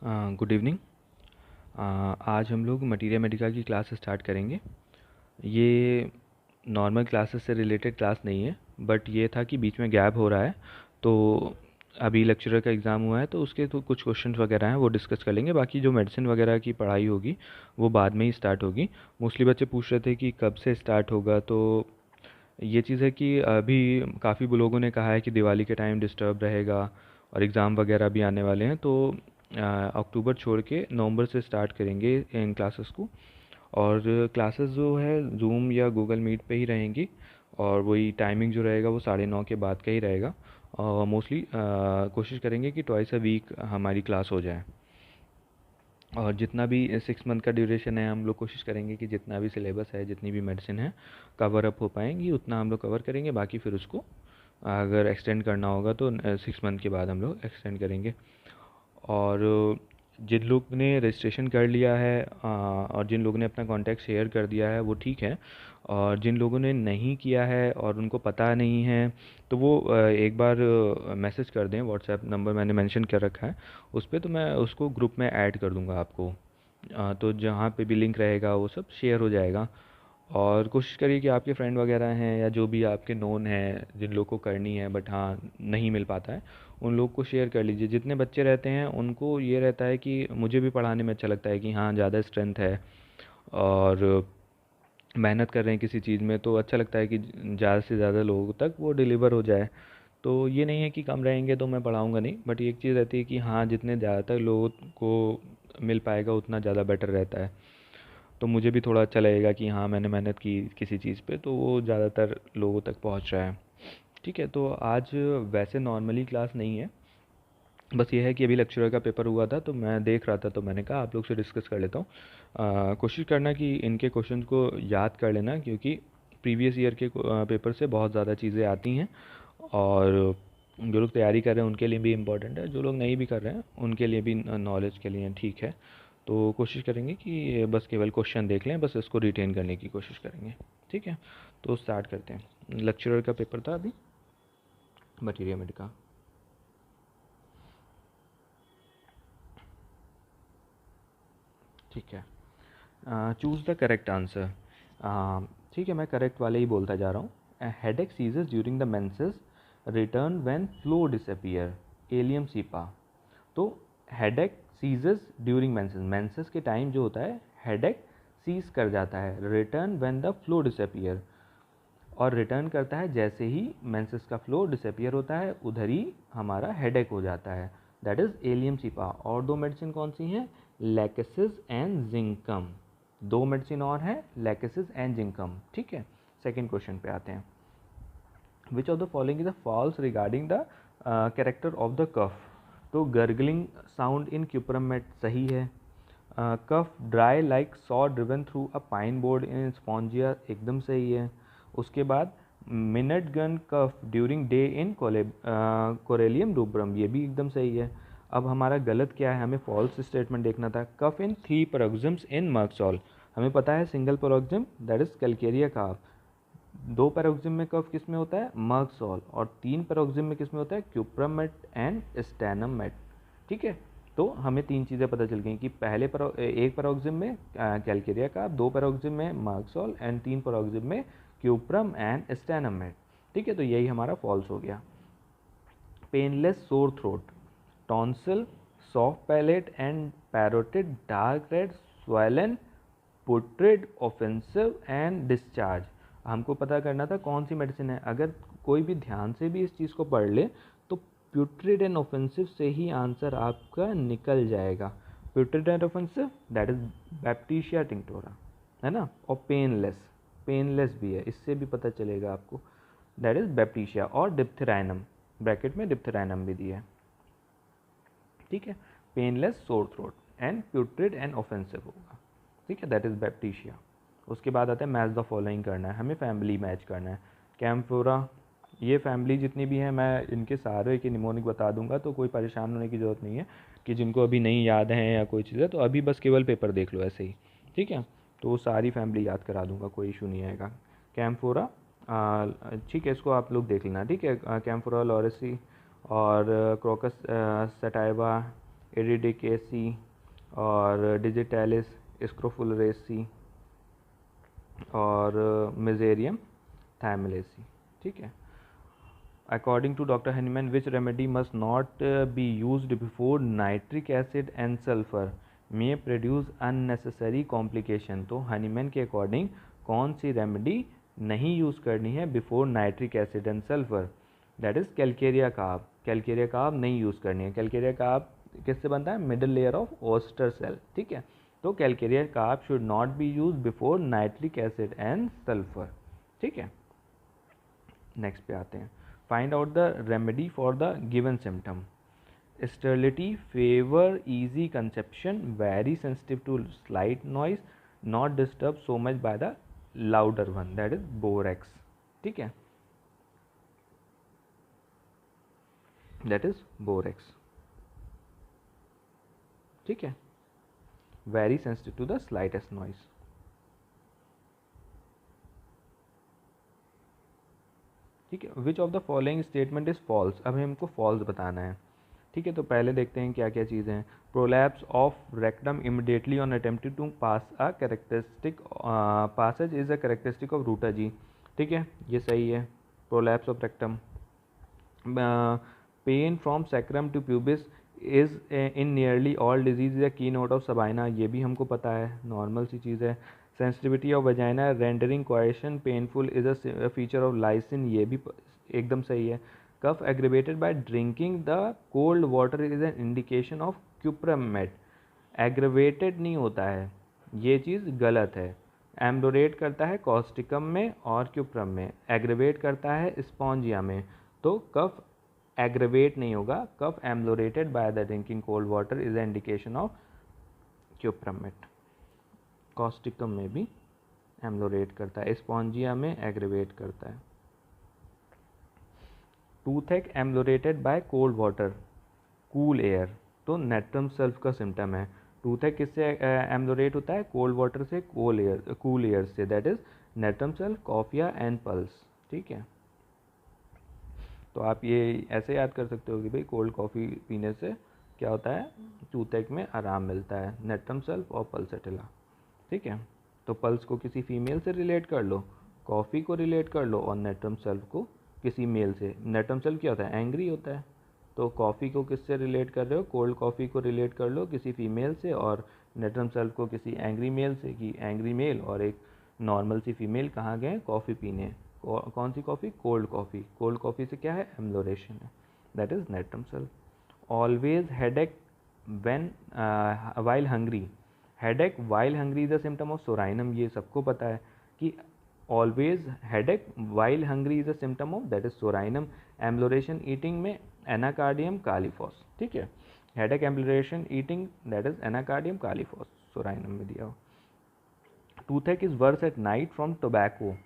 Good evening. आज हम लोग मटीरिया मेडिका की क्लास स्टार्ट करेंगे। ये नॉर्मल क्लासेस से रिलेटेड क्लास नहीं है, बट ये था कि बीच में गैप हो रहा है, तो अभी लेक्चरर का एग्ज़ाम हुआ है तो उसके तो कुछ क्वेश्चंस वगैरह हैं वो डिस्कस कर लेंगे। बाकी जो मेडिसिन वगैरह की पढ़ाई होगी वो बाद में ही स्टार्ट होगी। मोस्टली बच्चे पूछ रहे थे कि कब से स्टार्ट होगा, तो ये चीज़ है कि अभी काफ़ी लोगों ने कहा है कि दिवाली के टाइम डिस्टर्ब रहेगा और एग्ज़ाम वगैरह भी आने वाले हैं, तो अक्टूबर छोड़ के नवंबर से स्टार्ट करेंगे इन क्लासेस को। और क्लासेस जो है जूम या गूगल मीट पे ही रहेंगी, और वही टाइमिंग जो रहेगा वो 9:30 के बाद का ही रहेगा। मोस्टली कोशिश करेंगे कि ट्वाइस अ वीक हमारी क्लास हो जाए। और जितना भी 6 मंथ का ड्यूरेशन है, हम लोग कोशिश करेंगे कि जितना भी सिलेबस है, जितनी भी मेडिसिन है कवर अप हो पाएंगी उतना हम लोग कवर करेंगे। बाकी फिर उसको अगर एक्सटेंड करना होगा तो 6 मंथ के बाद हम लोग एक्सटेंड करेंगे। और जिन लोग ने रजिस्ट्रेशन कर लिया है और जिन लोगों ने अपना कॉन्टैक्ट शेयर कर दिया है वो ठीक है, और जिन लोगों ने नहीं किया है और उनको पता नहीं है तो वो एक बार मैसेज कर दें। व्हाट्सएप नंबर मैंने मेंशन कर रखा है उस पर, तो मैं उसको ग्रुप में ऐड कर दूंगा आपको। तो जहाँ पे भी लिंक रहेगा वो सब शेयर हो जाएगा। और कोशिश करिए कि आपके फ्रेंड वगैरह हैं या जो भी आपके नोन हैं जिन लोग को करनी है बट हाँ नहीं मिल पाता है, उन लोग को शेयर कर लीजिए। जितने बच्चे रहते हैं उनको ये रहता है कि मुझे भी पढ़ाने में अच्छा लगता है कि हाँ ज़्यादा स्ट्रेंथ है और मेहनत कर रहे हैं किसी चीज़ में, तो अच्छा लगता है कि ज़्यादा से ज़्यादा लोगों तक वो डिलीवर हो जाए। तो ये नहीं है कि कम रहेंगे तो मैं पढ़ाऊँगा नहीं, बट एक चीज़ रहती है कि हाँ जितने ज़्यादातर लोगों को मिल पाएगा उतना ज़्यादा बेटर रहता है। तो मुझे भी थोड़ा अच्छा लगेगा कि हाँ मैंने मेहनत की किसी चीज़ पे तो वो ज़्यादातर लोगों तक पहुँच रहा है। ठीक है, तो आज वैसे नॉर्मली क्लास नहीं है, बस ये है कि अभी लेक्चरर का पेपर हुआ था तो मैं देख रहा था तो मैंने कहा आप लोग से डिस्कस कर लेता हूँ। कोशिश करना कि इनके क्वेश्चंस को याद कर लेना, क्योंकि प्रीवियस ईयर के पेपर से बहुत ज़्यादा चीज़ें आती हैं, और जो लोग तैयारी कर रहे हैं उनके लिए भी इम्पोर्टेंट है, जो लोग नहीं भी कर रहे हैं उनके लिए भी नॉलेज के लिए ठीक है। तो कोशिश करेंगे कि बस केवल क्वेश्चन देख लें, बस इसको रिटेन करने की कोशिश करेंगे। ठीक है, तो स्टार्ट करते हैं। लेक्चरर का पेपर था अभी मटीरिया मेडिका। ठीक है, चूज़ द करेक्ट आंसर। ठीक है, मैं करेक्ट वाले ही बोलता जा रहा हूँ। Headache seizures during the menses return when flow disappear, allium cepa. तो headache seizures during menses, menses के टाइम जो होता है हेडेक सीज कर जाता है, return when the flow disappear, और रिटर्न करता है जैसे ही मेंसेस का फ्लो डिसअपियर होता है उधर ही हमारा हेडेक हो जाता है, दैट इज एलियम सिपा। और दो मेडिसिन कौन सी हैं? Lachesis and जिंकम। दो मेडिसिन और है, लैकेसिस एंड जिंकम। ठीक है, सेकेंड क्वेश्चन पे आते हैं। Which of the following is a false regarding the character of the cough. तो गर्गलिंग साउंड इन क्यूपरमेट सही है। Cough dry like saw driven through a pine board in spongia एकदम सही है। उसके बाद minute gun cough during day in corallium rubrum, ये भी एकदम सही है। अब हमारा गलत क्या है, हमें फॉल्स स्टेटमेंट देखना था। कफ इन 3 पैरोक्सिम्स इन मर्क्सॉल, हमें पता है सिंगल पैरोक्सिम दैट इज कैलकेरिया काफ। 2 पैरोक्सिम में कफ किस में होता है? मर्क्सॉल। और 3 पैरोक्सिम में किस में होता है? क्यूप्रमेट एंड स्टेनमेट। ठीक है, तो हमें तीन चीज़ें पता चल गई कि एक पैरोक्सिम में कैलकेरिया का, 2 पैरोक्सिम में मार्क्सॉल एंड 3 पैरोक्सिम में क्यूप्रम एंड स्टेनमेट। ठीक है, तो यही हमारा फॉल्स हो गया। Painless sore throat, tonsil, soft palate and parotid, dark red, swollen, putrid, offensive and discharge. हमको पता करना था कौन सी मेडिसिन है। अगर कोई भी ध्यान से भी इस चीज़ को पढ़ ले तो प्यूट्रिड एंड ऑफेंसिव से ही आंसर आपका निकल जाएगा। Putrid and offensive that is baptisia tinctoria, है ना। और पेनलेस, पेनलेस भी है, इससे भी पता चलेगा आपको, दैट इज बैप्टीशिया। और डिप्थेराइनम, ब्रैकेट में डिप्थेराइनम भी दिया है। ठीक है, painless sore throat and प्यूट्रिड and offensive होगा। ठीक है, दैट इज बैप्टीशिया। उसके बाद आता है मैच द फॉलोइंग करना है, हमें फैमिली मैच करना है। कैम्फोरा, ये फैमिली जितनी भी है मैं इनके सारे के निमोनिक बता दूंगा, तो कोई परेशान होने की ज़रूरत नहीं है कि जिनको अभी नहीं याद है या कोई चीज़ है तो अभी बस केवल पेपर देख लो ऐसे ही। ठीक है, तो वो सारी फैमिली याद करा दूंगा, कोई इशू नहीं आएगा। कैम्फोरा, ठीक है, इसको आप लोग देख लेना। ठीक है, कैम्फोरा लॉरेसी और क्रोकस सटाइवा, एरिडिकेसी और डिजिटैलिस स्क्रोफुलरेसी और मिजेरियम थायमलेसी। ठीक है। According to doctor Hahnemann which remedy must not be used before nitric acid and sulphur may produce unnecessary complication. तो हनीमैन के अकॉर्डिंग कौन सी रेमेडी नहीं यूज़ करनी है before nitric acid and sulphur, that is calcarea carb. Calcarea carb नहीं use करनी है। कैलकेरिया कार्ब किससे बनता है? Middle layer of oyster shell. ठीक है। तो calcarea carb should not be use before nitric acid and sulphur. ठीक है। नेक्स्ट पे आते हैं। Find out the remedy for the given symptom. Sterility, favour easy conception, very sensitive to slight noise, not disturbed so much by the louder one, that is borax। ठीक है, that is borax। ठीक है, very sensitive to the slightest noise। ठीक है, which of the following statement is false. अब हमको false बताना है। ठीक है, तो पहले देखते हैं क्या क्या चीज़ें हैं। Prolapse of rectum immediately on attempted to pass a characteristic passage is a characteristic of ruta G. ठीक है, ये सही है। Prolapse of rectum. Pain from sacrum to pubis is in nearly all disease is a key note of Sabina, ये भी हमको पता है, नॉर्मल सी चीज़ है। Sensitivity of vagina rendering question painful is a feature of lyssin, ये भी एकदम सही है। Cough aggravated by drinking the cold water is an indication of cuprum met, aggravated नहीं होता है, ये चीज़ गलत है। एम्लोरेट करता है कॉस्टिकम में और क्यूप्रम में, एग्रीवेट करता है स्पॉन्जिया में। तो कफ एग्रीवेट नहीं होगा, cough ameliorated by the drinking cold water is an indication of cuprum met. Causticum में भी एम्लोरेट करता है, स्पॉन्जिया में एग्रीवेट करता है। Toothache ameliorated by cold water, cool air, तो नेट्रम सल्फ का सिम्टम है। टूथेक किससे एम्लोरेट होता है? कोल्ड वाटर से, कूल एयर से, that is natrum sulph, coffea and puls. ठीक है, तो आप ये ऐसे याद कर सकते हो कि भाई कोल्ड कॉफ़ी पीने से क्या होता है, टूथेक में आराम मिलता है, नेट्रम सल्फ और पल्सेटिला। ठीक है, तो पल्स को किसी फीमेल से रिलेट कर लो, कॉफ़ी को रिलेट कर लो और नेट्रम सल्फ को किसी मेल से। नेट्रम सल्फ क्या होता है? एंग्री होता है। तो कॉफ़ी को किससे रिलेट कर रहे हो? कोल्ड कॉफ़ी को रिलेट कर लो किसी फीमेल से, और नेट्रम सल्फ को किसी एंग्री मेल से, कि एंग्री मेल और एक नॉर्मल सी फीमेल कहाँ गए कॉफ़ी पीने। कौन सी coffee? Cold coffee. Cold coffee से क्या है? एम्लोरेशन है, that is natrum sulph. Always headache when while hungry, headache while hungry is the symptom of psorinum, ये सबको पता है कि always headache while hungry is a symptom of, that is psorinum. Amelioration eating में anacardium kali phos. ठीक है, headache amelioration eating, that is anacardium kali phos, psorinum में दिया हो। Toothache is worse at night from tobacco,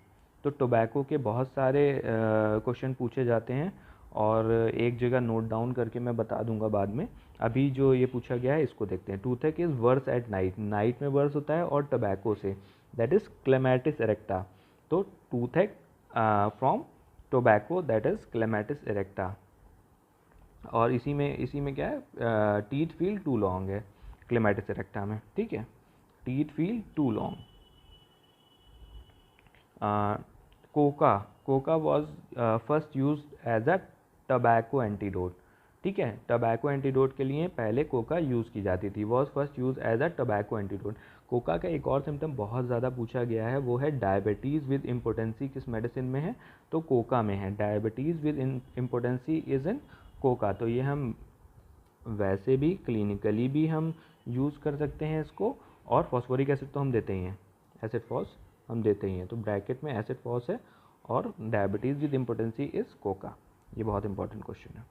तो टोबैको के बहुत सारे क्वेश्चन पूछे जाते हैं और एक जगह नोट डाउन करके मैं बता दूंगा बाद में। अभी जो ये पूछा गया है इसको देखते हैं। Toothache is worse at night, night में वर्स होता है और टोबैको से, दैट इज क्लेमेटिस इरेक्टा। तो toothache from tobacco, that is clematis erecta. और इसी में क्या है, टीथ फील टू लॉन्ग है क्लेमेटिस इरेक्टा में। ठीक है, teeth feel too long. Coca was first use as a tobacco antidote. ठीक है, टबैको एंटीडोट के लिए पहले कोका यूज़ की जाती थी, was first use as a tobacco antidote. Coca का एक और सिम्टम बहुत ज़्यादा पूछा गया है, वो है डायबिटीज़ विद इम्पोर्टेंसी, किस मेडिसिन में है? तो कोका में है। Diabetes with impotency is in Coca. तो ये हम वैसे भी क्लिनिकली भी हम यूज़ कर सकते हैं इसको, और फॉस्फोरिक एसिड तो हम देते ही हैं, एसिड फॉस हम देते ही हैं। तो ब्रैकेट में एसिड फॉस है और diabetes with impotency is coca. ये बहुत इंपॉर्टेंट क्वेश्चन है।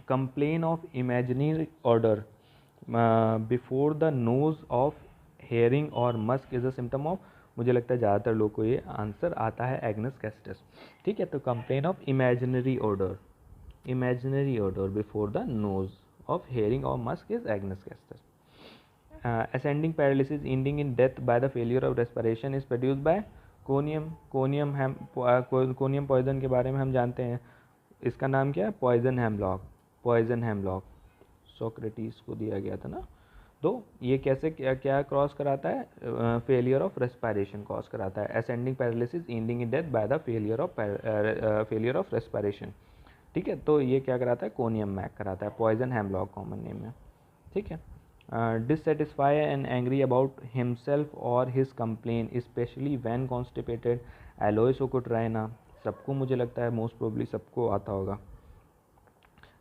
Complain of imaginary odour before the nose of herring or musk is a symptom of, मुझे लगता है ज़्यादातर लोग को ये आंसर आता है, एग्नस कैस्टस। ठीक है, तो complain of imaginary odour before the nose of herring or musk is agnus castus. ascending paralysis ending in death by the failure of respiration is produced by conium poison के बारे में हम जानते हैं, इसका नाम क्या है? पॉइजन हेमलॉक सोक्रेटिस को दिया गया था ना। तो ये कैसे क्या क्रॉस कराता है, फेलियर ऑफ रेस्पिरेशन कॉज कराता है, ascending paralysis ending in death by the failure of respiration. ठीक है, तो ये क्या कराता है, कोनियम मैक कराता है, पॉइजन हेमलॉक कॉमन नेम है। ठीक है, dissatisfied and angry about himself और his complain specially when constipated, aloes socotrina, सबको मुझे लगता है मोस्ट प्रोबेबली सबको आता होगा।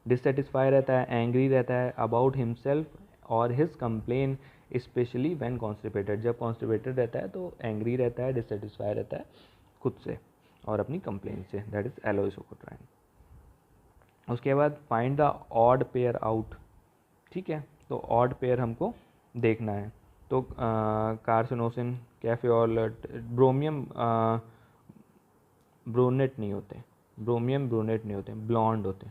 डिससेटिस्फाई रहता है, एंग्री रहता है अबाउट हिमसेल्फ और his complain specially when constipated, जब कॉन्स्टिपेटेड रहता है तो एंग्री रहता है, डिससेटिस्फाई रहता है खुद से और अपनी कंप्लेन से, दैट इज एलोइस ओकोट्राइन। उसके बाद find the odd pair out. ठीक है, तो ऑड पेयर हमको देखना है। तो कार्सिनोसिन, कैफेओल, ब्रोमियम ब्रोनेट नहीं होते, ब्रोमियम ब्रोनेट नहीं होते, ब्लॉन्ड होते,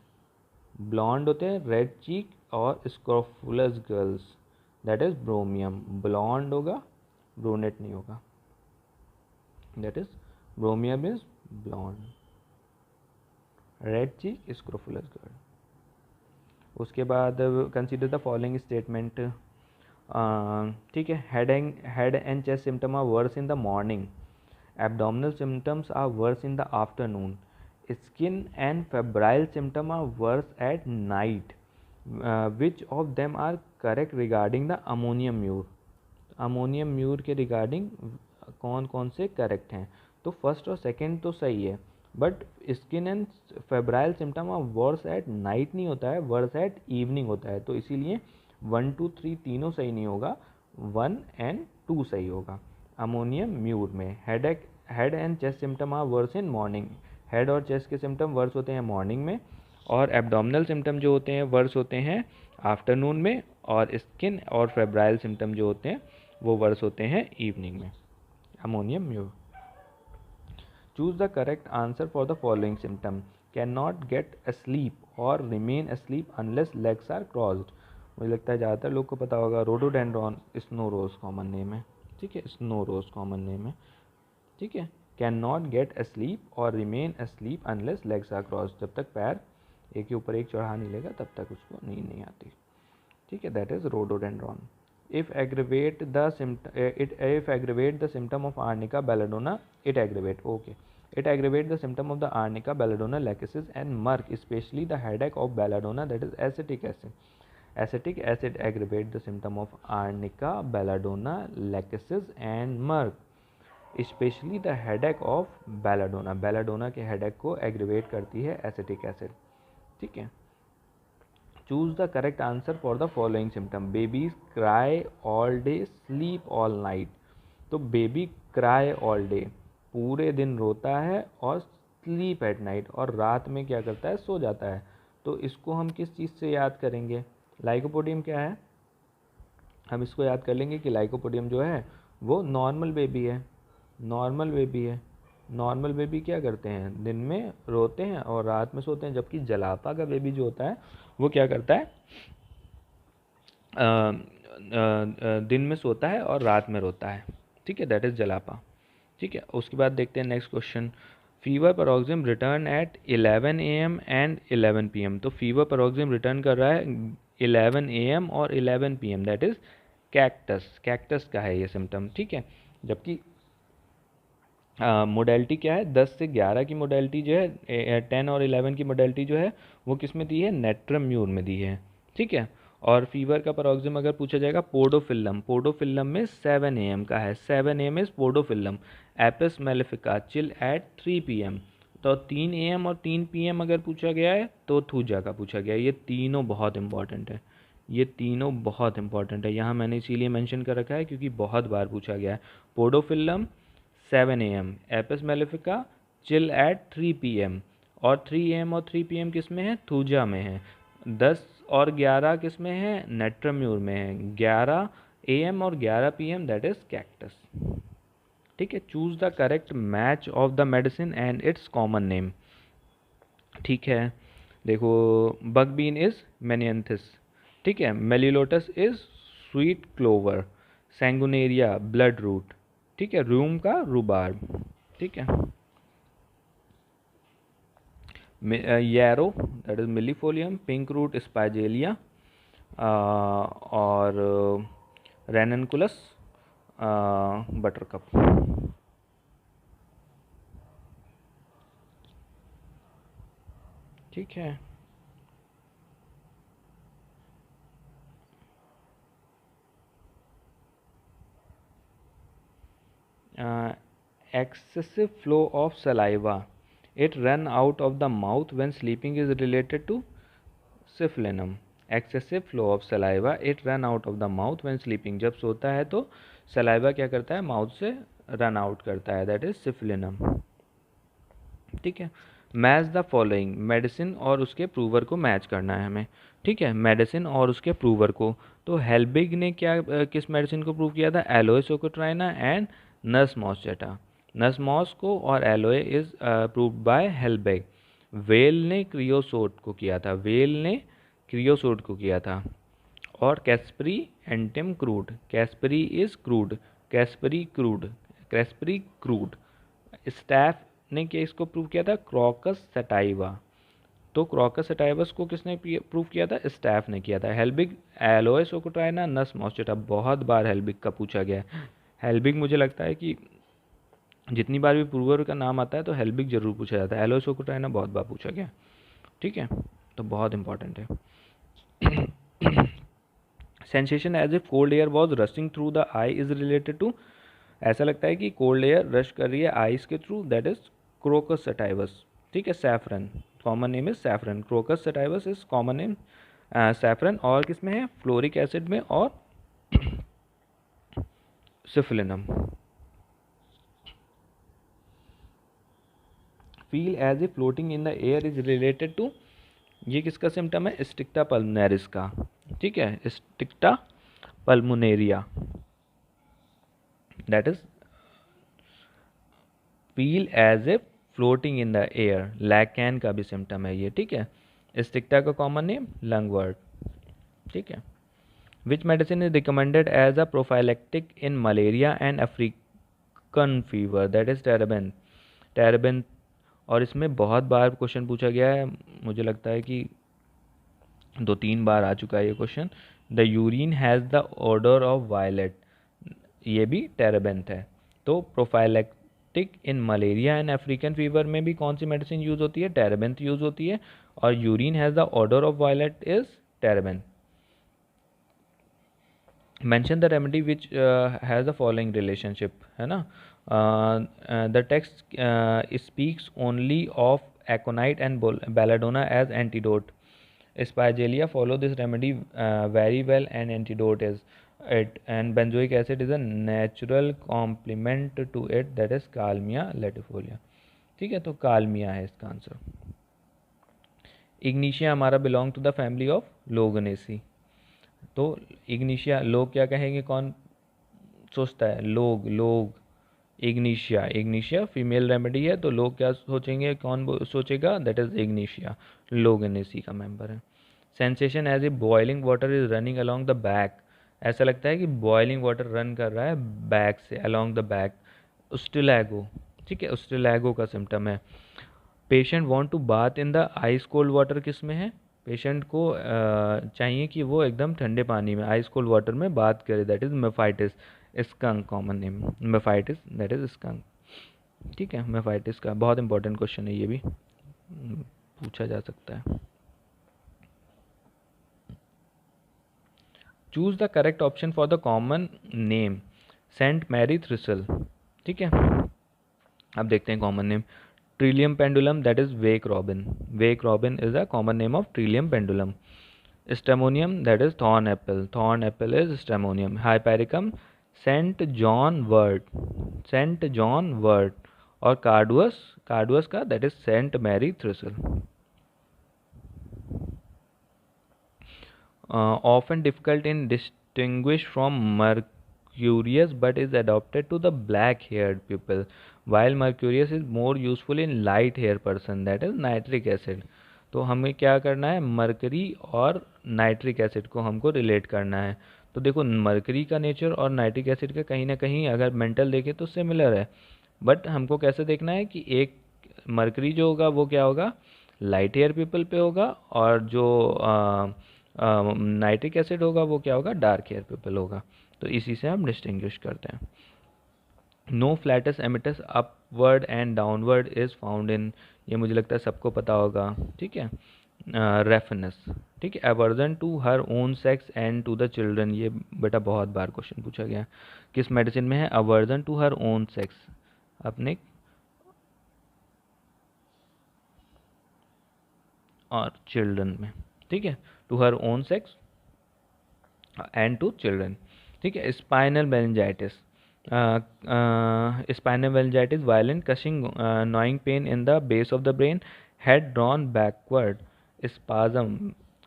ब्लॉन्ड होते हैं, रेड चीक और scrofulous girls, that is bromium. Blonde होगा, ब्रोनेट नहीं होगा, that is bromium is blonde, red cheek, scrofulous girl. उसके बाद कंसीडर द फॉलोइंग स्टेटमेंट। ठीक है, head and chest symptom are worse in the morning, abdominal symptoms are worse in the afternoon, skin and febrile symptom are worse at night, which of them are correct regarding the ammonium mur. Ammonium mur के regarding कौन कौन से correct हैं? तो first और second तो सही है, but skin and febrile symptom of worse at night नहीं होता है, वर्स एट इवनिंग होता है, तो इसीलिए 1 2 3 तीनों सही नहीं होगा, 1 एंड 2 सही होगा। अमोनियम म्यूर में head and chest symptom are worse in morning, head और चेस्ट के सिम्टम वर्स होते हैं मॉर्निंग में, और एब्डोमिनल सिम्टम जो होते हैं वर्स होते हैं आफ्टरनून में, और स्किन और फेब्राइल सिम्टम जो होते हैं वो वर्स होते हैं इवनिंग में। Ammonium mur. Choose the correct answer for the following symptom, can not get asleep और remain asleep unless legs are crossed. मुझे लगता है ज़्यादातर लोग को पता होगा, rhododendron snow rose common name है। ठीक है, स्नो रोज कॉमन नेम है। ठीक है, कैन नॉट गेट asleep और remain asleep unless legs are crossed, जब तक पैर एक के ऊपर एक चढ़ा नहीं लेगा तब तक उसको नींद नहीं आती। ठीक है, that is rhododendron. If aggravate the symptom of arnica belladonna, it aggravate the symptom of the arnica belladonna lachesis and murk, especially the headache of belladonna, that is acetic acid. Acetic acid aggravate the symptom of arnica belladonna lachesis and murk, especially the headache of belladonna. belladonna के headache को aggravate करती है acetic acid. ठीक है, choose the correct answer for the following symptom, babies cry all day, sleep all night. तो baby cry all day, पूरे दिन रोता है, और स्लीप एट नाइट, और रात में क्या करता है, सो जाता है। तो इसको हम किस चीज़ से याद करेंगे? लाइकोपोडियम क्या है, हम इसको याद कर लेंगे कि लाइकोपोडियम जो है वो नॉर्मल बेबी है, नॉर्मल बेबी है। नॉर्मल बेबी क्या करते हैं, दिन में रोते हैं और रात में सोते हैं, जबकि जलापा का बेबी जो होता है वो क्या करता है, दिन में सोता है और रात में रोता है। ठीक है, दैट इज जलापा। ठीक है, उसके बाद देखते हैं next question. Fever paroxysm return at 11 AM and 11 PM। तो फीवर पैरोक्सिज्म रिटर्न कर रहा है 11 AM और 11 PM, that is cactus. Cactus का है ये सिम्टम। ठीक है, जबकि मोडेलिटी क्या है, 10 से 11 की मोडेलिटी जो है, 10 और 11 की मोडेलिटी जो है वो किस में दी है, नेट्रम म्यूर में दी है। ठीक है, और फीवर का पैरोक्सिज्म अगर पूछा जाएगा पोडोफिलम, पोडोफिलम में 7 AM का है, 7 AM is podophyllum. Apis mellifica chill at 3 PM। तो 3 AM और 3 PM अगर पूछा गया है तो थूजा का पूछा गया है। ये तीनों बहुत इंपॉर्टेंट है, ये तीनों बहुत इंपॉर्टेंट है, यहाँ मैंने इसीलिए मेंशन कर रखा है क्योंकि बहुत बार पूछा गया है। पोडोफिलम 7 AM, Apis mellifica chill at 3 PM, और 3 AM और 3 PM किस में है, थूजा में है। 10 और 11 किस में है, नेट्रम्यूर में है। 11 AM और 11 PM दैट इज कैक्टस। ठीक है, choose the correct match of the medicine and its common name. ठीक है, देखो बगबीन इज मेनियंथिस। ठीक है, melilotus is sweet clover, sanguinaria blood root. ठीक है, रूम का रूबार्ब। ठीक है, yarrow that is millefolium, pink root spigelia, और रेननकुलस बटरकप। ठीक है। Excessive flow of saliva, it run out of the mouth when sleeping is related to syphilinum. Excessive flow of saliva, it run out of the mouth when sleeping. जब सोता है तो saliva क्या करता है, mouth से रन आउट करता है, दैट इज सिफिलिनम। ठीक है। मैच द फॉलोइंग, मेडिसिन और उसके प्रूवर को मैच करना है हमें। ठीक है, मेडिसिन और उसके प्रूवर को। तो हेल्बिग ने क्या किस मेडिसिन को प्रूव किया था, aloe socotrina and nux moschata. Nux mosch को और aloe is proved by helbig. Wahle ने क्रियोसोट को किया था, वेल ने क्रियोसोट को किया था। और Caspari antim crud, Caspari is crud, Caspari crud, Caspari crud. Stapf ने क्या इसको प्रूव किया था, क्रॉकस सटाइवा। तो क्रॉकस सटाइवस को किसने प्रूव किया था, स्टैफ ने किया था। हेल्बिग, एलोए सोकोट्राइना, नस मॉस्चेटा। बहुत बार हेल्बिग का पूछा गया है। हेल्बिग मुझे लगता है कि जितनी बार भी प्रूवर का नाम आता है तो हेल्बिग जरूर पूछा जाता है। एलोए सोकोट्राइना बहुत बार पूछा गया। ठीक है, तो बहुत इंपॉर्टेंट है। Sensation as if cold air was rushing through the eye is related to, ऐसा लगता है कि कोल्ड एयर रश कर रही है आइस के through, that is crocus sativus. ठीक है, saffron, common name is saffron. Crocus sativus is common name saffron. और किसमें है, फ्लोरिक एसिड में और syphilinum. Feel as a floating in the air is related to, ये किसका सिम्टम है, स्टिक्टा पल्मोनेरिस का। ठीक है, sticta pulmonaria, that is feel as a floating in the air. Lac can का भी सिम्टम है ये। ठीक है, स्टिक्टा का कॉमन नेम लंगवर्ट। ठीक है। Which medicine is recommended as a prophylactic in malaria and African fever, that is terebinth, terebinth. और इसमें बहुत बार क्वेश्चन पूछा गया है, मुझे लगता है कि 2-3 बार आ चुका है ये question. The urine has the odour of violet, ये भी टेरेबेंथ है। तो prophylactic in malaria and African fever में भी कौन सी मेडिसिन यूज होती है, टेरेबेंथ यूज होती है। और urine has the odour of violet is terebinth. Mention the remedy which has the following relationship, है ना। The text speaks only of aconite and belladonna as antidote. Aspergillia follow this remedy very well and antidote is it, and benzoic acid is a natural complement to it, that is Kalmia latifolia। ठीक है, तो kalmia है इसका answer. Ignatia हमारा belong to the family of loganiaceae. तो ignatia, लोग क्या कहेंगे, कौन सोचता है, लोग इग्निशिया, इग्निशिया फीमेल रेमेडी है, तो लोग क्या सोचेंगे, कौन सोचेगा, दैट इज इग्निशिया, लोगनेसी का मेंबर है। Sensation as a boiling water is running along the back, ऐसा लगता है कि बॉइलिंग वाटर रन कर रहा है बैक से, अलॉन्ग द बैक। उस्टिलैगो, ठीक है, उस्टिलैगो का सिम्टम है। Patient want to bath in the ice cold water, किस में है, पेशेंट को चाहिए कि वो एकदम ठंडे पानी में आइस कोल्ड वाटर में बात करे, that is mephitis. Skunk common name, mephitis, that is skunk. ठीक है, मेफाइटिस का बहुत इंपॉर्टेंट क्वेश्चन है, ये भी पूछा जा सकता है। Choose the correct option for the common name Saint Mary thistle. ठीक है, अब देखते हैं common name. Trillium pendulum, that is wake robin, wake robin is a common name of trillium pendulum. Stramonium, that is thorn apple, thorn apple is stramonium. Hypericum, Saint John wort, Saint John wort. और carduus, carduus का that is Saint Mary thistle. Often difficult in distinguish from mercurius but is adapted to the black haired people, while mercurius is more useful in light hair person, that is nitric acid। तो हमें क्या करना है, mercury और nitric acid को हमको relate करना है। तो देखो मरकरी का नेचर और नाइट्रिक एसिड का कहीं ना कहीं अगर मेंटल देखें तो सिमिलर है, बट हमको कैसे देखना है कि एक मरकरी जो होगा वो क्या होगा, लाइट हेयर पीपल पे होगा, और जो नाइट्रिक एसिड होगा वो क्या होगा, डार्क एयर पिपल होगा। तो इसी से हम डिस्टिंग्विश करते हैं। No flatus emitted upward and downward is found in, ये मुझे लगता है सबको पता होगा, ठीक है। रेफनेस, ठीक है। Aversion to her own sex and to the children, ये बेटा बहुत बार क्वेश्चन पूछा गया, किस मेडिसिन में है aversion to her own sex, अपने और चिल्ड्रन में, ठीक है, to her own sex and to children, ठीक है। Spinal meningitis, spinal meningitis, violent crushing, gnawing pain in the base of the brain, head drawn backward, spasm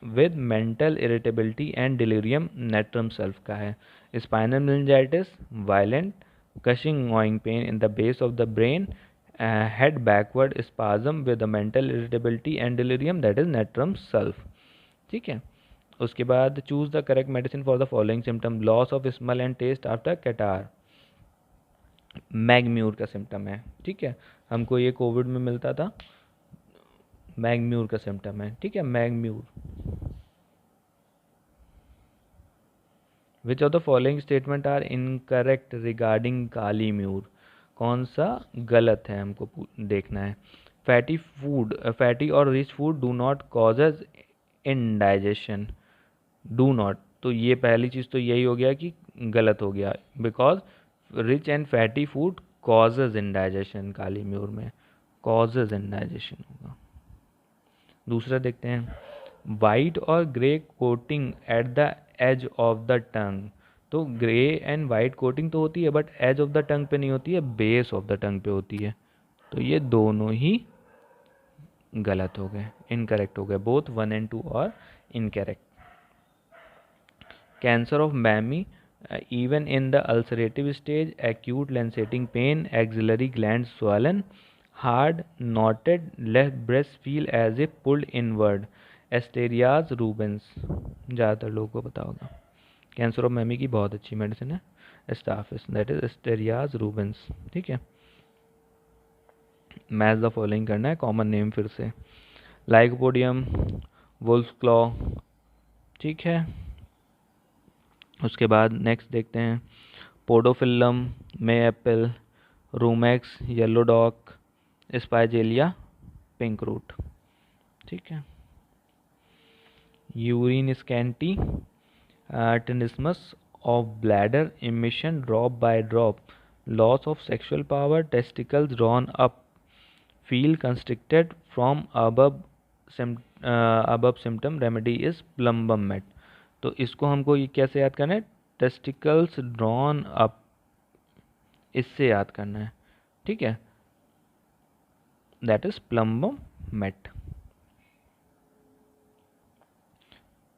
with mental irritability and delirium, natrum sulph का है। spinal meningitis, violent crushing gnawing pain in the base of the brain, head backward, spasm with the mental irritability and delirium, that is natrum sulph, ठीक है। उसके बाद choose the correct medicine for the following symptom, loss of smell and taste after catarrh, mag mur का symptom है, ठीक है, हमको ये कोविड में मिलता था, मैगम्यूर का सिम्टम है, ठीक है, mag mur. Which of the following statement are incorrect regarding kali mur, कौन सा गलत है हमको देखना है। फैटी फूड, फैटी और rich food do not causes indigestion, do not, तो ये पहली चीज़ तो यही हो गया कि गलत हो गया, because rich and fatty food causes indigestion, kali mur में कॉजेज इंडाइजेशन होगा। दूसरा देखते हैं, वाइट और grey coating at the edge of the tongue, तो ग्रे एंड वाइट कोटिंग तो होती है but edge of the tongue पे नहीं होती है, बेस ऑफ द टंग पे होती है, तो ये दोनों ही गलत हो गए, इनकरेक्ट हो गए, बोथ 1 and 2 और incorrect. Cancer of mammae, even in the ulcerative stage, acute lancinating pain, axillary gland swollen, hard knotted left breast feel as if pulled inward, asterias rubens, ज़्यादातर लोगों को पता होगा। कैंसर ऑफ मैमी की बहुत अच्छी मेडिसिन है एस्टाफिस, दैट इज एस्टेरियाज रूबेंस, ठीक है। मैच द फॉलोइंग करना है, कॉमन नेम फिर से, लाइकोपोडियम, वुल्फ क्लॉ, ठीक है। उसके बाद नेक्स्ट देखते हैं, podophyllum, may apple, rumex, yellow dock, spigelia, pink root, ठीक है। Urine scanty, tenesmus of bladder, emission drop by drop, loss of sexual power, testicles drawn up, feel constricted from above symptom, remedy is plumbum met, तो इसको हमको ये कैसे याद करना है, टेस्टिकल्स ड्रॉन अप, इससे याद करना है, ठीक है, that is plumbum met.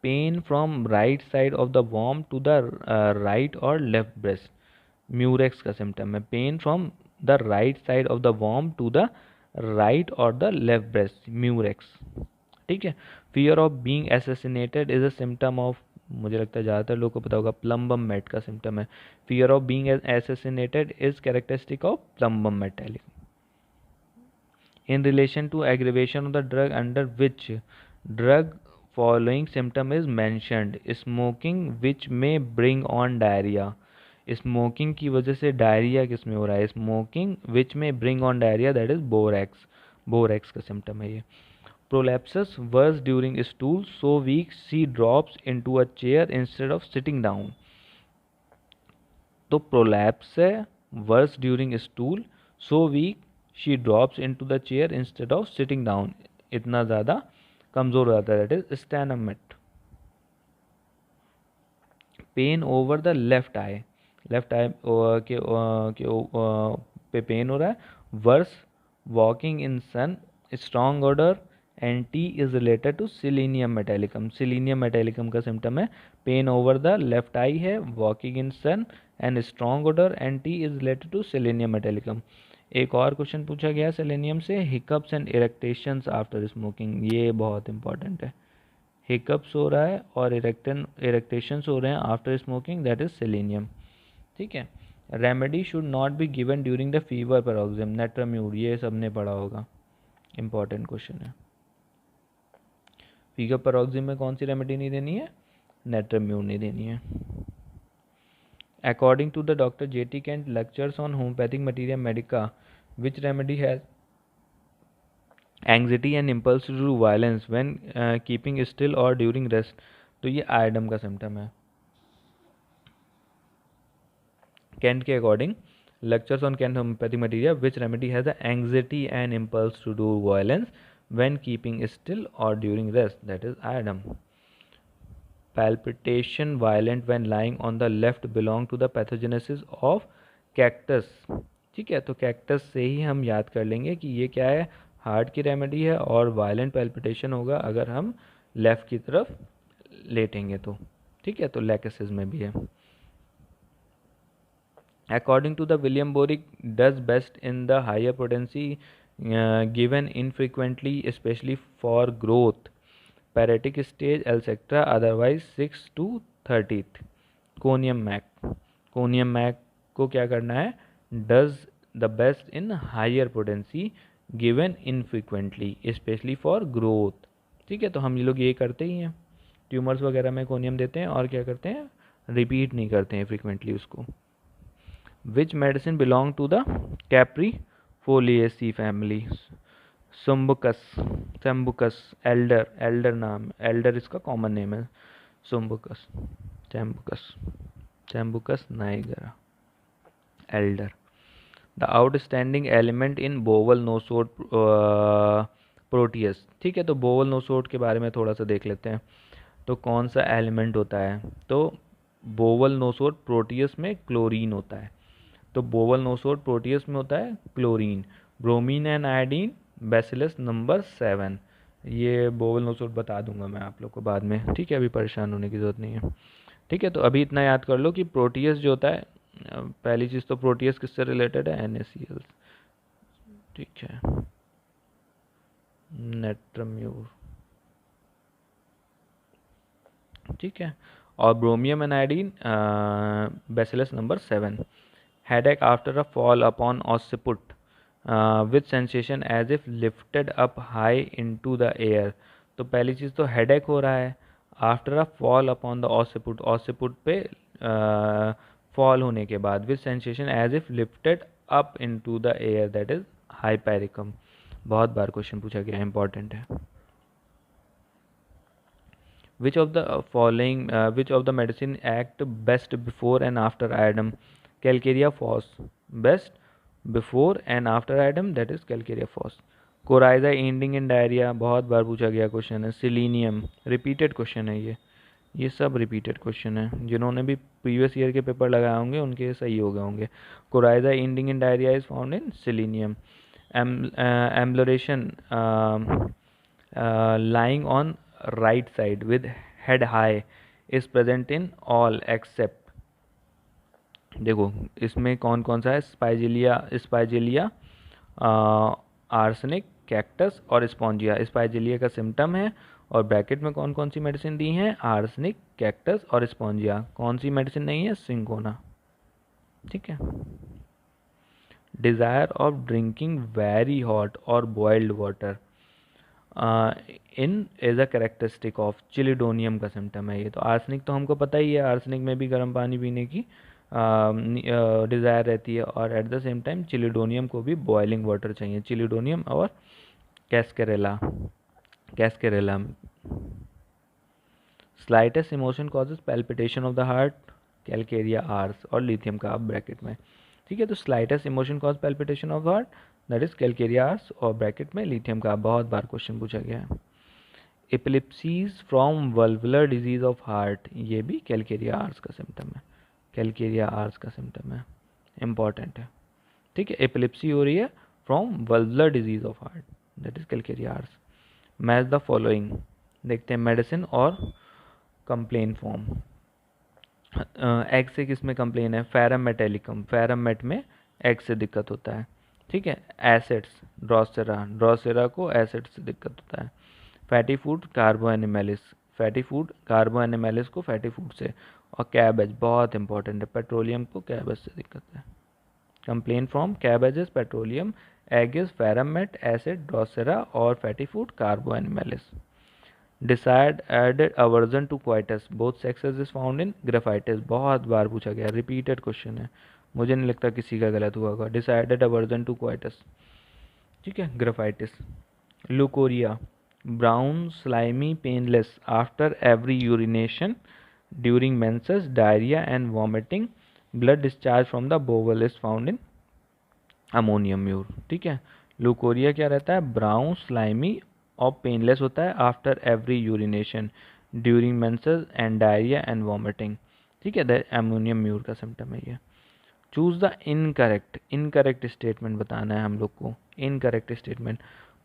Pain from right side of the वॉर्म टू द राइट और लेफ्ट ब्रेस्ट, म्यूरेक्स का सिम्टम है, pain from the right side of the वॉर्म टू द राइट और द लेफ्ट ब्रेस्ट, म्यूरेक्स, ठीक है। Fear of being assassinated is a symptom of, मुझे लगता है ज़्यादातर लोगों को पता होगा, प्लम्बम मेट का सिम्टम है, fear of being assassinated is characteristic of plumbum metallicum. In relation to aggravation of the drug under which drug following symptom is mentioned, smoking which में ब्रिंग ऑन डायरिया, स्मोकिंग की वजह से diarrhoea किस में हो रहा है, स्मोकिंग विच में bring on diarrhoea, that is borax, borax का सिम्टम है ये। Prolapsus worse during stool, so weak she drops into a chair instead of sitting down, तो prolapse है, worse during stool, so weak she drops into the chair instead of sitting down, इतना ज़्यादा कमज़ोर हो जाता है, that is stenomet। Pain over the left eye, left eye पे pain हो रहा है, worse walking in sun, strong odour, and tea is related to selenium metallicum, selenium metallicum का सिम्टम है, pain over the left eye है, walking in sun and strong odour, and tea is related to selenium metallicum. एक और question पूछा गया selenium से, hiccups and eructations after smoking, ये बहुत इंपॉर्टेंट है, हिकअप्स हो रहा है और इरेक्टेशंस हो रहे हैं after smoking, that is selenium, ठीक है। Remedy should not be given during the fever paroxysm, natrum mur, ये सबने पढ़ा होगा, इंपॉर्टेंट क्वेश्चन है। फीवर पैरोक्सिम में कौन सी रेमेडी नहीं देनी है, नेट्रम्यूर नहीं देनी है। According to the doctor J.T. Kent lectures on homeopathic materia medica, which remedy has anxiety and impulse to do violence when keeping still or during rest? तो ये आयडम का सिम्टम है। Kent के according lectures on Kent homeopathic materia, which remedy has the anxiety and impulse to do violence when keeping still or during rest? That is iodine. Palpitation violent when lying on the left belong to the pathogenesis of cactus। ठीक है, तो cactus से ही हम याद कर लेंगे कि ये क्या है, हार्ट की रेमेडी है और वायलेंट पैल्पिटेशन होगा अगर हम लेफ्ट की तरफ लेटेंगे तो। ठीक है, तो लैकेसिस में भी है। According to the William Boric, does best in the higher potency given infrequently, especially for growth, paretic stage एल्सेक्ट्रा, otherwise 6 to 30th। Conium mac, conium mac को क्या करना है, does the best in higher potency given infrequently specially for growth. ठीक है, तो हम ये लोग ये करते ही हैं, ट्यूमर्स वगैरह में कोनियम देते हैं और क्या करते हैं, रिपीट नहीं करते हैं फ्रिक्वेंटली उसको। Which medicine belong to the caprifoliaceae family, sambucus, sambucus, elder, elder नाम, एल्डर इसका कॉमन नेम है, sambucus, sambucus, sambucus nigra, elder. The outstanding element in bowel nosode proteus. ठीक है, तो बोवल नोसोड के बारे में थोड़ा सा देख लेते हैं। तो कौन सा एलिमेंट होता है, तो बोवल नोसोड प्रोटियस में क्लोरीन होता है। तो बोवल नोसोड प्रोटियस में होता है chlorine, bromine and iodine, bacillus number 7। ये बोवल नोसोड बता दूंगा मैं आप लोग को बाद में। ठीक है, अभी परेशान होने की ज़रूरत नहीं है। ठीक है, तो अभी इतना याद कर लो कि प्रोटियस जो होता है, पहली चीज़ तो प्रोटियस किससे रिलेटेड है, NaCl। ठीक है, नेट्रम्यूर। ठीक है, और bromium and iodine, bacillus number 7। Headache after a fall upon occiput with sensation as if lifted up high into the air. तो पहली चीज़ तो हेडेक हो रहा है after a fall upon the occiput, occiput पे फॉल होने के बाद, with sensation as if lifted up into the air, that is hypericum. बहुत बार क्वेश्चन पूछा गया, इंपॉर्टेंट है। Which of the following, which of the medicine act best before and after iodine? Calcarea phos, best before and after iodine, that is calcarea phos। Coryza ending in diarrhoea, बहुत बार पूछा गया question है। Selenium, repeated question है ये सब repeated question है, जिन्होंने भी प्रीवियस ईयर के पेपर लगाए होंगे उनके सही हो गए होंगे। Coryza ending in diarrhoea is found in selenium. Amelioration lying on right side with head high is present in all except, देखो इसमें कौन कौन सा है, स्पाइजेलिया, आर्सेनिक, कैक्टस और स्पॉन्जिया। स्पाइजेलिया का सिम्टम है और ब्रैकेट में कौन कौन सी मेडिसिन दी हैं, आर्सेनिक, कैक्टस और स्पॉन्जिया। कौन सी मेडिसिन नहीं है, सिंकोना। ठीक है। Desire of drinking very hot और boiled water in as a characteristic of chelidonium का सिम्टम है ये। तो आर्सेनिक तो हमको पता ही है, आर्सेनिक में भी गर्म पानी पीने की डिज़ायर रहती है, और at the same time chelidonium को भी बॉइलिंग वाटर चाहिए। चिलिडोनियम और cascarilla, cascarilla. Slightest emotion causes palpitation of the heart, calcarea ars और लिथियम का ब्रैकेट में। ठीक है, तो slightest emotion cause palpitation of heart, that is calcarea ars और ब्रैकेट में लिथियम का। बहुत बार क्वेश्चन पूछा गया है। Epilepsies from valvular disease of heart, ये भी कैलकेरिया आर्स का सिम्टम है, कैलकेरिया आर्स का सिम्टम है, इंपॉर्टेंट है। ठीक है, एपिलिप्सी हो रही है from valvular disease of heart, that is calcarea ars. Match the following, देखते हैं मेडिसिन और कंप्लेन फॉर्म। एग से किस में कंप्लेन है, फेरम मेटेलिकम, फेरम मेट में एग से दिक्कत होता है। ठीक है, एसिड्स, ड्रोसेरा, ड्रोसेरा को एसिड से दिक्कत होता है। Fatty food, carbo एनिमेलिस, fatty food carbo एनिमेलिस को फैटी फूड से। और कैबेज बहुत इंपॉर्टेंट है, पेट्रोलियम को कैबेज से दिक्कत है। Complain from cabbages, petroleum, egg is ferrum met, acid drosera और fatty food carbo animalis. Decided aversion to coitus both sexes is found in graphites, बहुत बार पूछा गया, रिपीटेड क्वेश्चन है, मुझे नहीं लगता किसी का गलत हुआ होगा। डिसाइडेड अवर्जन टू क्वाइटस, ठीक है, graphites. Leucorrhoea, brown slimy painless after every urination during menses, diarrhoea and vomiting, blood discharge from the bowel is found in ammonium mur, ठीक है। लुकोरिया क्या रहता है, ब्राउन स्लाइमी और पेनलेस होता है after every urination during menses and diarrhoea and vomiting, ठीक है, द अमोनियम म्यूर का सिम्टम है ये। Choose the incorrect, incorrect statement बताना है हम लोग को। Incorrect statement,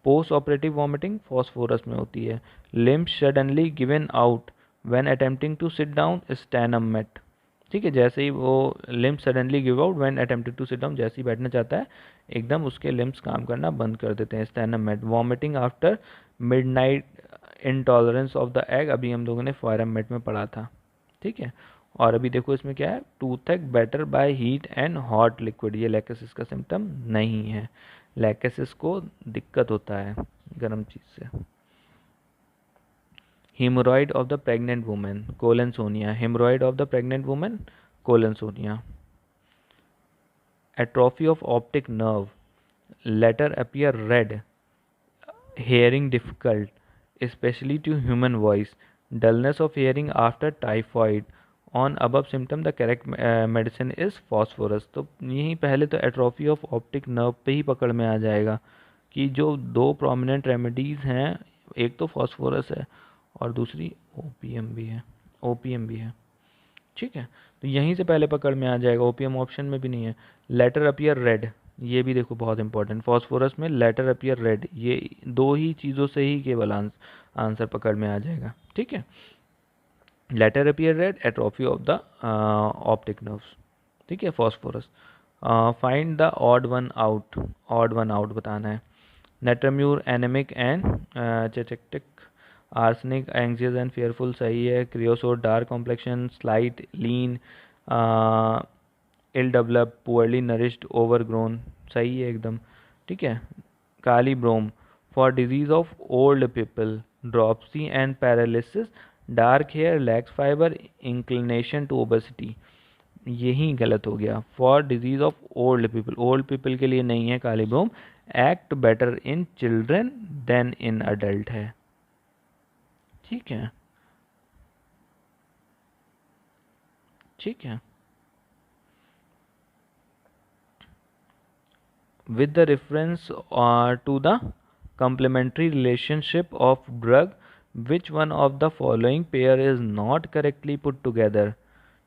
post operative vomiting phosphorus में होती है। Limbs suddenly given out when attempting to sit down, stannum met, ठीक है, जैसे ही वो limbs suddenly give out when attempted to sit down, जैसे ही बैठना चाहता है एकदम उसके लिम्स काम करना बंद कर देते हैं, stannum met. Vomiting after midnight, intolerance of the egg, अभी हम लोगों ने फॉरम मेट में पढ़ा था, ठीक है। और अभी देखो इसमें क्या है, toothache better by heat and hot liquid, ये लैकेसिस का सिम्टम नहीं है। लैकेसिस को दिक्कत होता है गर्म चीज़ से। Haemorrhoid of the pregnant women, collinsonia, haemorrhoid of the pregnant women, collinsonia. Atrophy of optic nerve, letter appear red, hearing difficult, especially to human voice, dullness of hearing after typhoid. On above symptom the correct medicine is phosphorus। तो यहीं पहले तो atrophy of optic nerve पे ही पकड़ में आ जाएगा कि जो दो प्रोमिनेंट रेमेडीज़ हैं, एक तो फॉस्फोरस है और दूसरी ओपीएम भी है, ओपीएम भी है, ठीक है। तो यहीं से पहले पकड़ में आ जाएगा, ओपीएम ऑप्शन में भी नहीं है। लेटर अपीयर रेड, ये भी देखो बहुत इंपॉर्टेंट, फॉस्फोरस में लेटर अपीयर रेड, ये दो ही चीज़ों से ही केवल आंसर पकड़ में आ जाएगा, ठीक है। Letter appear red, atrophy of the optic nerves, ठीक है, phosphorus. Find the odd one out, odd one out बताना है। Natrum mur anaemic and cachectic, arsenic anxious and fearful सही है। Creosote dark complexion, slight lean, ill develop, poorly nourished, overgrown, सही है एकदम, ठीक है। Kali brom, for disease of old people, dropsy and paralysis, dark hair, lax fibre, inclination to obesity, यही गलत हो गया। For disease of old people के लिए नहीं है kali brom, act better in children than in adult है, ठीक है, ठीक है। With the reference to the complementary relationship of drug, which one of the following pair is not correctly put together,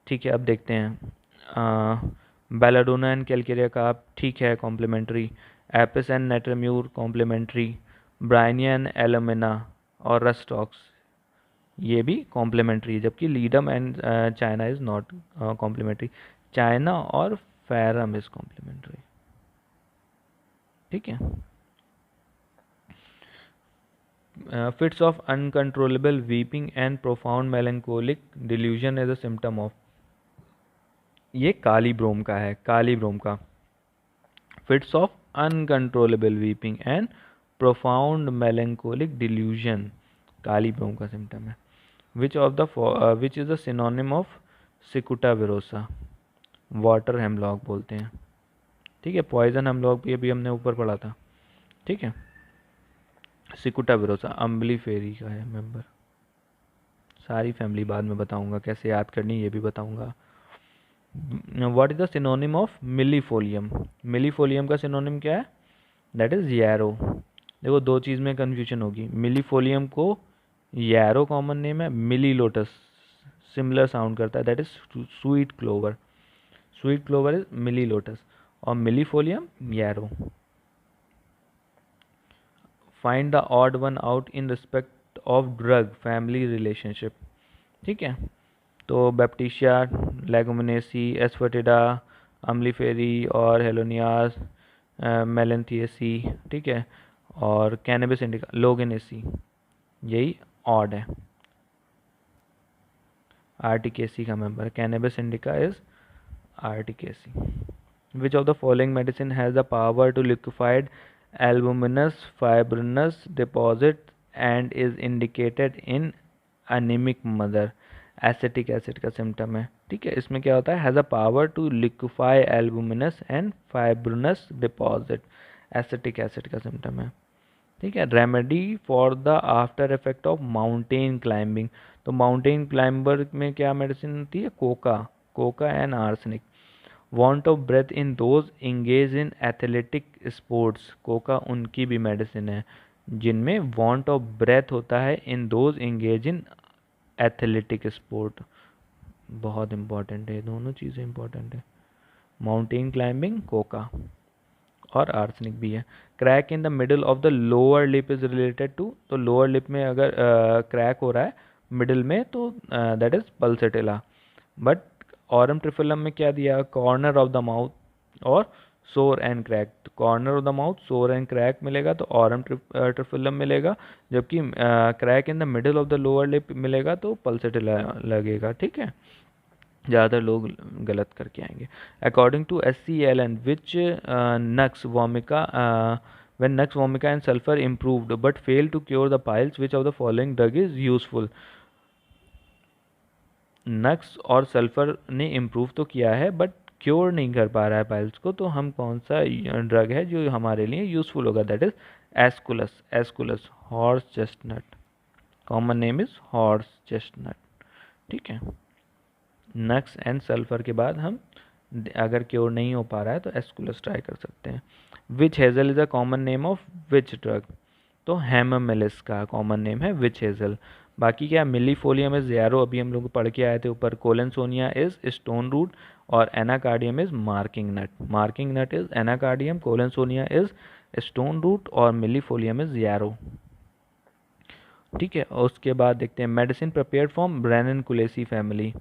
ठीक है। अब देखते हैं, बेलाडोना एंड कैलकेरिया का ठीक है complementary, apis and natrum mur complementary, bryonia and alumina और rhus tox ये भी कॉम्प्लीमेंट्री है, जबकि ledum and china is not complementary, china और फेरम इज कॉम्प्लीमेंट्री, ठीक है। Fits of uncontrollable weeping and profound melancholic delusion as a symptom of, ये kali brom का है, काली ब्रोम का। Fits of uncontrollable weeping and profound melancholic delusion kali brom का symptom है। Which is the synonym of सिकुटा विरोसा, water hemlock बोलते हैं, ठीक है। पॉइजन हेमलॉक भी अभी हमने ऊपर पढ़ा था, ठीक है। सिकुटा विरोसा अम्बली फेरी का है मेंबर, सारी फैमिली बाद में बताऊंगा कैसे याद करनी, ये भी बताऊंगा। What is the synonym of millefolium, millefolium का सिनोनिम क्या है, दैट इज येरो। देखो दो चीज़ में कन्फ्यूजन होगी, मिलीफोलियम को येरो कॉमन नेम है, मिली लोटस सिमिलर साउंड करता है, that is sweet clover, sweet clover is melilotus और millefolium yarrow. Find the odd one out in respect of drug family relationship, ठीक है। तो बैप्टिशिया, लेगुमिनेसी, एस्फर्टिडा, अम्लीफेरी और हेलोनियास, मेलेंथियसी, ठीक है, और कैनबिस इंडिका, लोगेनेसी, यही ऑड है। आर्टिकेसी का member, cannabis indica is urticaceae. Which of the following medicine has the power to liquefied albuminous fibrinous deposit and is indicated in anaemic mother. Acetic acid का symptom है, ठीक है। इसमें क्या होता है, has a power to liquefy albuminous and fibrinous deposit. Acetic acid का symptom है, ठीक है। Remedy for the after effect of mountain climbing. तो माउंटेन क्लाइंबर में क्या मेडिसिन होती है, coca, coca and arsenic. Want of breath in those engage in athletic sports. Coca उनकी भी मेडिसिन है जिनमें वांट ऑफ ब्रेथ होता है, in those engage in athletic sport. बहुत इंपॉर्टेंट है, दोनों चीज़ें इंपॉर्टेंट है। माउंटेन क्लाइंबिंग कोका और आर्सेनिक भी है। Crack in the middle of the lower lip is related to. तो लोअर लिप में अगर क्रैक हो रहा है मिडल में तो that is pulsatilla. But arum triphyllum में क्या दिया, कॉर्नर ऑफ द माउथ और sore and crack. Corner of the mouth, sore and crack मिलेगा तो ऑरम ट्रिफिलम मिलेगा, जबकि crack in the middle of the lower lip मिलेगा तो पल्सेटिला लगेगा, ठीक है। ज़्यादातर लोग गलत करके आएंगे। According to SCLN which nux vomica, when nux vomica and sulfur improved but failed to cure the piles, which of the following drug is useful? नक्स और सल्फर ने इम्प्रूव तो किया है बट क्योर नहीं कर पा रहा है पाइल्स को, तो हम कौन सा ड्रग है जो हमारे लिए यूजफुल होगा, that is Aesculus. Aesculus horse chestnut, common name is horse chestnut, ठीक है। नक्स एंड सल्फर के बाद हम अगर क्योर नहीं हो पा रहा है तो एस्कुलस ट्राई कर सकते हैं। विच hazel is a common name of which drug? तो हेमामेलिस का कॉमन नेम है विच हेजल। बाकी क्या, मिलीफोलियम इज ज़ैरो, अभी हम लोग पढ़ के आए थे ऊपर। कोलेंसोनिया इज स्टोन रूट और anacardium is marking nut. Marking nut is anacardium, collinsonia is stone root और मिलीफोलियम इज ज़ैरो, ठीक है। और उसके बाद देखते हैं medicine prepared from ranunculaceae family,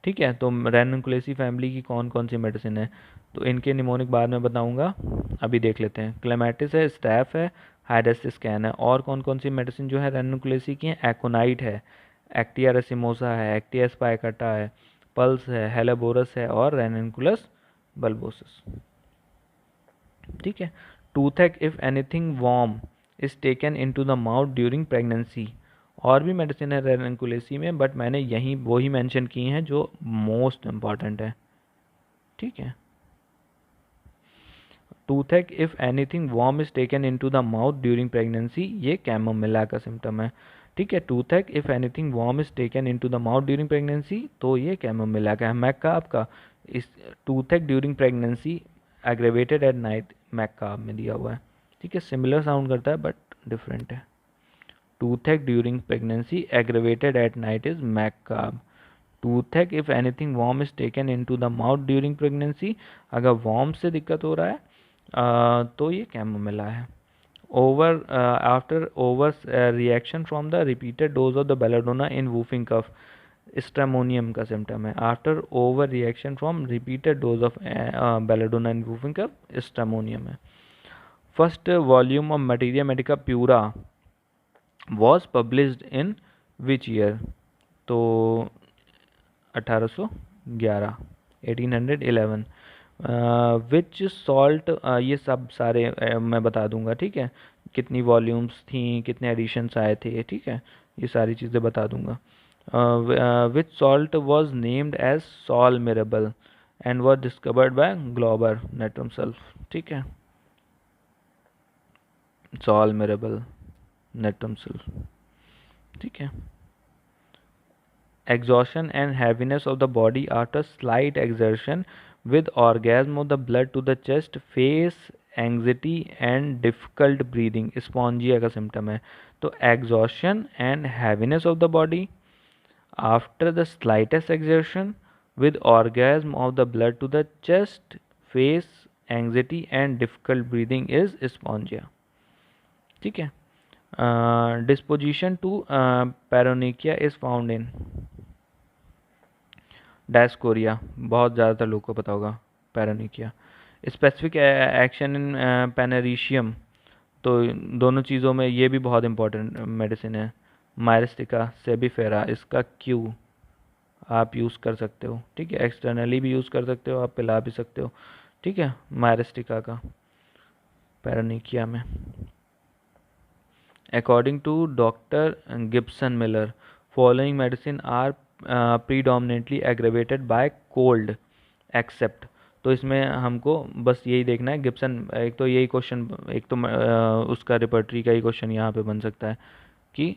ठीक है। तो रेनिनकुलेसी फैमिली की कौन कौन सी मेडिसिन है, तो इनके निमोनिक बाद में बताऊंगा, अभी देख लेते हैं। क्लेमेटिस है, स्टैफ है, हाइड्रेसिस्कैन है। और कौन कौन सी मेडिसिन जो है रेनिनकुलेसी की है, एकोनाइट है, एक्टिया रेसिमोसा है, एक्टिया स्पाइकाटा है, पल्स है, हेलेबोरस है और रेनिनकुलस बल्बोसस, ठीक है। Toothache if anything warm is taken into the mouth during pregnancy. और भी मेडिसिन है रेनिनकुलेसी में बट मैंने यहीं वही मेंशन की हैं जो मोस्ट इम्पॉर्टेंट है, ठीक है। Toothache if anything warm is taken into the mouth during pregnancy, ये कैमोमिला का सिम्टम है, ठीक है। Toothache if anything warm is taken into the mouth during pregnancy, तो ये कैमोमिला का है। मैकाब का इस toothache during pregnancy aggravated at night, mag carb में दिया हुआ है, ठीक है। सिमिलर साउंड करता है बट डिफरेंट है। Toothache during pregnancy aggravated at night is mag carb. Toothache if anything warm is taken into the mouth during pregnancy, अगर वार्म से दिक्कत हो रहा है तो ये कैमोमिला है। Over after over reaction from the repeated dose of the belladonna in whooping cough, stramonium का सिम्टम है। After over reaction from repeated dose of belladonna in whooping cough, stramonium है। First volume of materia medica pura was published in which year? तो 1811, 1811। Which salt, ये सब सारे मैं बता दूंगा, ठीक है। कितनी वॉल्यूम्स थी, कितने एडिशंस आए थे, ठीक है, ये सारी चीज़ें बता दूंगा। Which salt was named as sal mirabile and was discovered by Glauber natrum sulph, ठीक है। सॉल मिरेबल नेट्रम सल्फ, ठीक है। Exhaustion and heaviness of the body after slight exertion with orgasm of the blood to the chest, face anxiety and difficult breathing, Spongia का symptom है। तो exhaustion and heaviness of the body after the slightest exertion with orgasm of the blood to the chest, face anxiety and difficult breathing is Spongia, ठीक है। Disposition to paronychia is found in Dioscorea, बहुत ज़्यादातर लोग को पता होगा पैरानिकिया। Specific action in पेनेरिशियम, तो दोनों चीज़ों में ये भी बहुत इंपॉर्टेंट मेडिसिन है। मायरिस्टिका, सेबीफेरा, इसका क्यू आप यूज़ कर सकते हो, ठीक है। एक्सटर्नली भी यूज़ कर सकते हो, आप पिला भी सकते हो, ठीक है, मायरिस्टिका का पैरानिकिया में। According to Dr. Gibson Miller, following medicine are predominantly aggravated by cold except. तो इसमें हमको बस यही देखना है गिब्सन, एक तो यही क्वेश्चन, एक तो उसका रिपर्टरी का ही क्वेश्चन यहाँ पे बन सकता है कि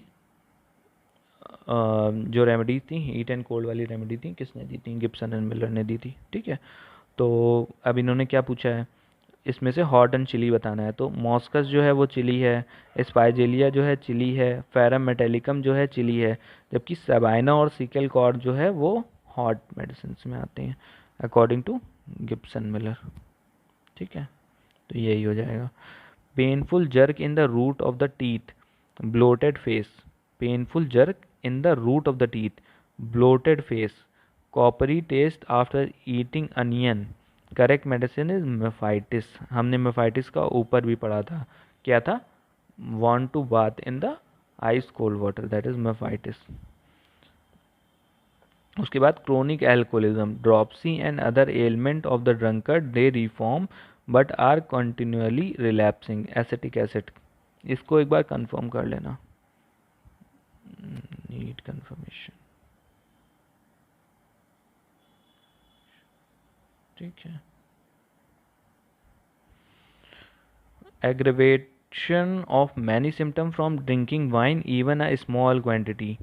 जो रेमेडीज थी, हीट एंड कोल्ड वाली रेमेडी थी, किसने दी थी? गिब्सन एंड मिलर ने दी थी। ठीक है, तो अब इन्होंने क्या पूछा है, इसमें से हॉट एंड चिली बताना है। तो मॉस्कस जो है वो चिली है, स्पाइजेलिया जो है चिली है, फेरम मेटेलिकम जो है चिली है, जबकि सबाइना और सिकल कॉर्ड जो है वो हॉट मेडिसिन में आते हैं अकॉर्डिंग टू गिब्सन मिलर। ठीक है, तो यही हो जाएगा। Painful jerk in the root of the teeth, bloated face, painful jerk in the root of the teeth, bloated face, coppery taste after eating onion, correct medicine is mephitis. हमने mephitis का ऊपर भी पढ़ा था, क्या था? Want to bath in the ice cold water, that is mephitis. उसके बाद chronic alcoholism, dropsy and other element of the drunkard, they reform but are continually relapsing, acetic acid. इसको एक बार कंफर्म कर लेना, नीड कंफर्मेशन। ठीक है, aggravation of many symptom from drinking wine even a small quantity.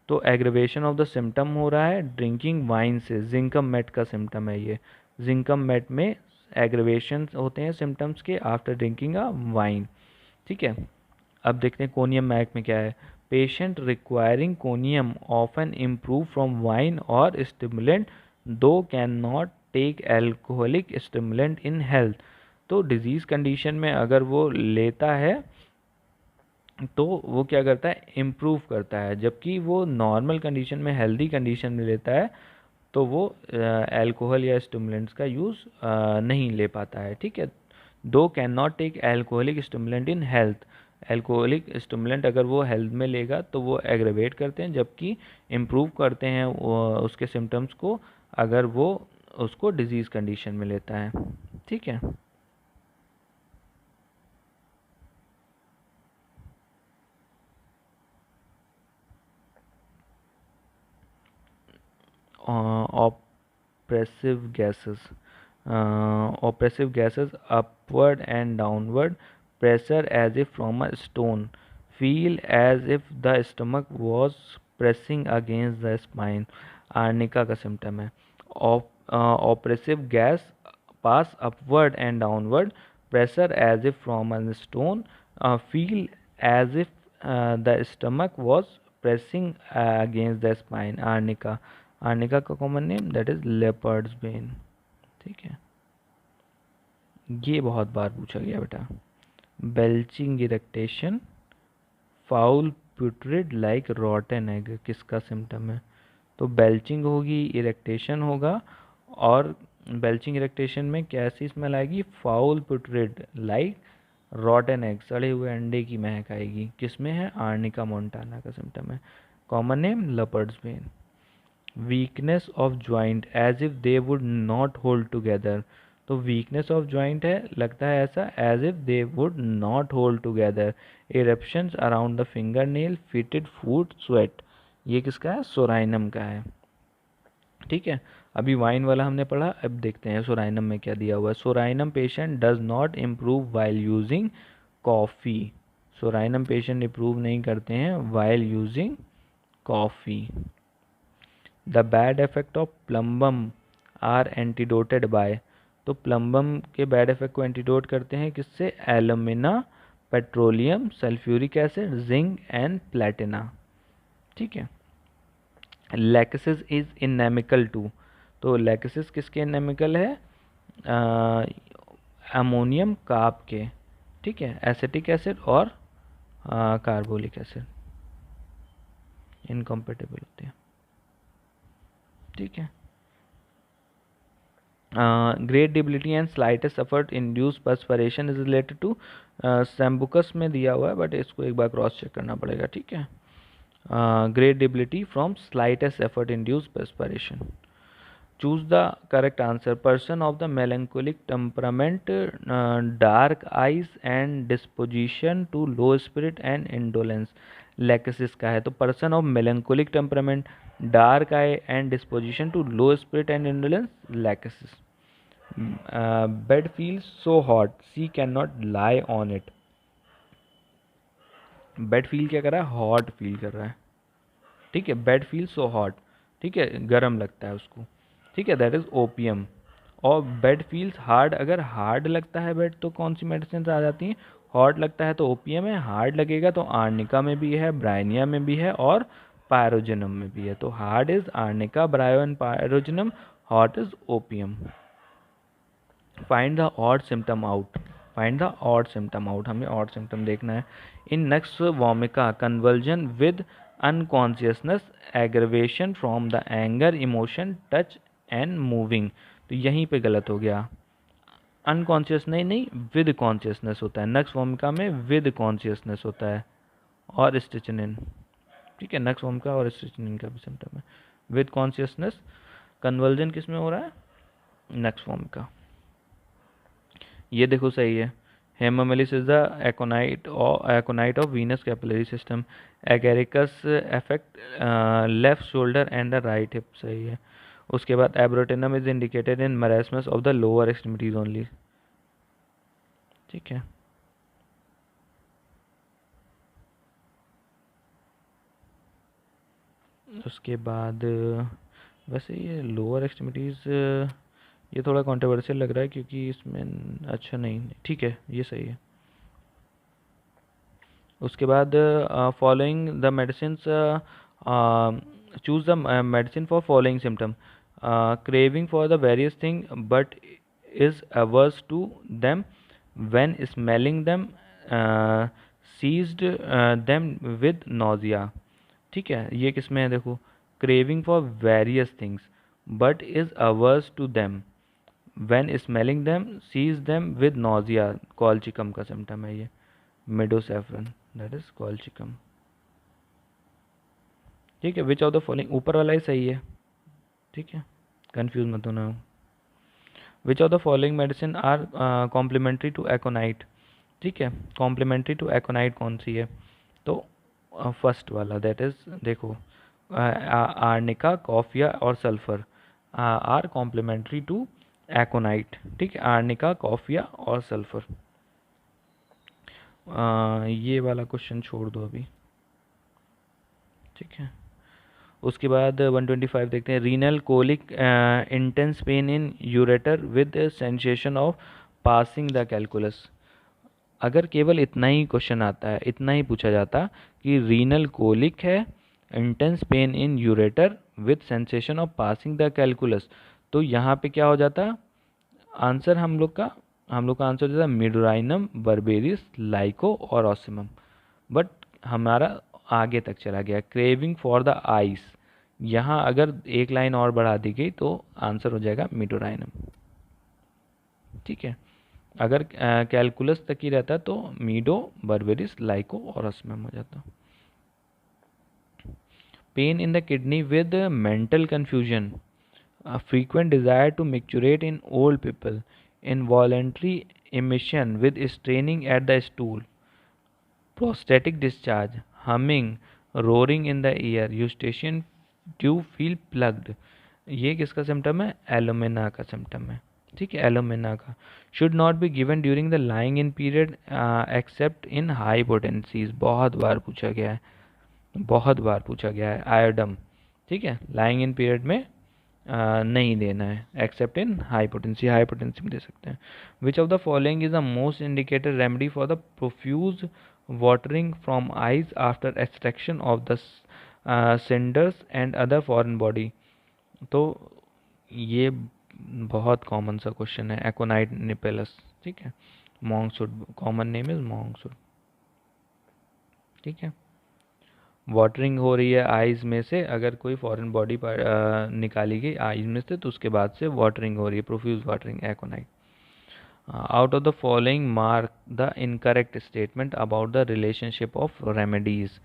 तो aggravation of the symptom हो रहा है ड्रिंकिंग वाइन से, जिंकम मेट का सिम्टम है ये। जिंकम मेट में एग्रेवेशन होते हैं सिम्टम्स के आफ्टर ड्रिंकिंग अ वाइन। ठीक है, अब देखते हैं कोनियम मैक में क्या है। Patient requiring conium often improve from wine और stimulant though can not take alcoholic stimulant in health. तो डिजीज़ कंडीशन में अगर वो लेता है तो वो क्या करता है, इम्प्रूव करता है, जबकि वो नॉर्मल कंडीशन में, हेल्दी कंडीशन में लेता है तो वो अल्कोहल या स्टिमुलेंट्स का यूज़ नहीं ले पाता है। ठीक है, though can not take alcoholic stimulant in health, alcoholic stimulant अगर वो हेल्थ में लेगा तो वो एग्रेवेट करते हैं, जबकि इम्प्रूव करते हैं उसके सिम्टम्स को अगर वो उसको डिजीज़ कंडीशन में लेता है। ठीक है, oppressive gases, oppressive gases, upward and downward pressure as if from a stone, feel as if the stomach was pressing against the spine, arnica का सिम्टम है। oppressive gas pass upward and downward pressure as if from a stone, feel as if the stomach was pressing against the spine, arnica. Arnica का common name that is leopard's bane. ठीक है, ये बहुत बार पूछा गया बेटा। Belching eructation, foul putrid like rotten egg, किसका सिम्टम है? तो बेल्चिंग होगी, इरेक्टेशन होगा, और बेल्चिंग इरेक्टेशन में कैसी स्मेल आएगी? Foul putrid like rotten egg, सड़े हुए अंडे की महक आएगी। किसमें है? आर्निका मोंटाना का सिम्टम है। Common name leopard's bane. Weakness of joint as if they would not hold together, तो वीकनेस ऑफ ज्वाइंट है, लगता है ऐसा, as if they would not hold together. Eruptions around the finger nail, fetid foot, sweat, ये किसका है? Psorinum का है। ठीक है, अभी वाइन वाला हमने पढ़ा, अब देखते हैं सोराइनम में क्या दिया हुआ है। Psorinum patient does not improve while using coffee, psorinum patient improve नहीं करते हैं while using coffee. The bad effect of plumbum are antidoted by, तो प्लम्बम के बैड इफेक्ट को एंटीडोट करते हैं किससे? Alumina, petroleum, sulphuric acid, zinc and platina. ठीक है, लैक्सिस इज इनेमिकल टू, तो लैक्सिस किसके इनेमिकल है? अमोनियम कार्ब के। ठीक है, एसिटिक एसिड और कार्बोलिक एसिड इनकम्पेटेबल होते हैं। ठीक है, great debility and slightest effort induce perspiration is related to, sambucus में दिया हुआ है बट इसको एक बार क्रॉस चेक करना पड़ेगा। ठीक है, great debility from slightest effort induce perspiration. Choose the correct answer. Person of the melancholic temperament, dark eyes and disposition to low spirit and indolence, lachesis का है। तो person of melancholic temperament, dark eye and disposition to low spirit and indolence, lachesis. Bed feel so hot she can not lie on it. Bed feel क्या कर रहा है, hot feel कर रहा है, ठीक है। बेड फील सो हॉट, ठीक है, गर्म लगता है उसको, ठीक है, दैट इज ओपियम। और बेड फील्स हार्ड, अगर हार्ड लगता है बेड तो कौन सी मेडिसिन आ जाती हैं, हॉट लगता है तो ओपियम है, हार्ड लगेगा तो आर्निका में भी है, ब्रायनिया में भी है और पायरोजिनम में भी है। तो hard is arnica, bryo and pyrogenium, hot is opium. Find the odd symptom out, find the odd symptom out, हमें ऑड सिम्टम देखना है। In nux vomica, convulsion with unconsciousness, aggravation from the anger, emotion, touch and moving. तो यहीं पे गलत हो गया, unconscious नहीं, विद कॉन्शियसनेस होता है। नक्स वोमिका में विद कॉन्शियसनेस होता है, और स्टिचनिन, ठीक है, नक्स वोमिका और स्टिचनिन का भी सिम्टम है विद कॉन्शियसनेस। कन्वर्जन किस में हो रहा है, नक्स वोमिका। ये देखो सही है। Hamamelis is the एकोनाइट of venous capillary system. Agaricus affect left shoulder and the right hip, सही है। उसके बाद abrotanum is indicated in marasmus of the lower extremities only, ठीक है। उसके बाद वैसे ये लोअर एक्सट्रीमिटीज़, ये थोड़ा कंट्रोवर्शियल लग रहा है क्योंकि इसमें अच्छा नहीं, ठीक है, ये सही है। उसके बाद following the medicine, choose the medicine for following symptom. Craving for the various thing but is averse to them when smelling them, seized them with nausea, ठीक है। ये किसमें है देखो, craving for various things but is averse to them when smelling them, seize them with nausea, colchicum का symptom है ये, मिडोसेफ्रन, that is कॉलचिकम, ठीक है। विच ऑफ द फॉलोइंग, ऊपर वाला ही सही है, ठीक है, कंफ्यूज मत होना। Which of the following medicine are complementary to aconite, ठीक है। कॉम्प्लीमेंट्री टू एकोनाइट कौन सी है, तो फर्स्ट वाला, दैट इज देखो आर्निका, कॉफिया और sulphur are complementary to aconite, ठीक है। आर्निका, कॉफिया और सल्फर। ये वाला क्वेश्चन छोड़ दो अभी, ठीक है। उसके बाद 125 देखते हैं। Renal colic, intense pain in ureter with sensation of passing the calculus. अगर केवल इतना ही क्वेश्चन आता है, इतना ही पूछा जाता कि रीनल कोलिक है, intense pain in ureter with sensation of passing the calculus, तो यहाँ पे क्या हो जाता आंसर, हम लोग का आंसर हो जाता मिडोराइनम, बर्बेरिस, लाइको और ऑसिमम। बट हमारा आगे तक चला गया, क्रेविंग फॉर द आइस, यहाँ अगर एक लाइन और बढ़ा दी गई तो आंसर हो जाएगा मिडोराइनम, ठीक है। अगर कैलकुलस तक ही रहता तो मीडो, बर्बेरिस, लाइको और ऑसिमम हो जाता। Pen in the kidney with mental confusion, a frequent desire to micturate in old people, involuntary emission with straining at the stool, prostatic discharge, humming, roaring in the ear, eustachian tube feel plugged। ये किसका symptom है, एलोमेना का symptom है, ठीक है, एलोमेना का। Should not be given during the lying in period accept in high potencies, बहुत बार पूछा गया है, बहुत बार पूछा गया है। आयोडम, ठीक है, लाइंग इन पीरियड में नहीं देना है, एक्सेप्ट इन हाई पोटेंसी में दे सकते हैं। Which of the following is the most indicated remedy for the profuse watering from eyes after extraction of the cinders and other foreign body. तो ये बहुत कॉमन सा क्वेश्चन है, एकोनाइट निपेलस, ठीक है। मॉन्गसूड, कॉमन नेम इज मॉन्गसूड, ठीक है। वाटरिंग हो रही है आइज़ में से, अगर कोई फॉरेन बॉडी निकाली गई आइज़ में से तो उसके बाद से वाटरिंग हो रही है, profuse watering, aconite. Out of the following mark the incorrect statement about the relationship of remedies,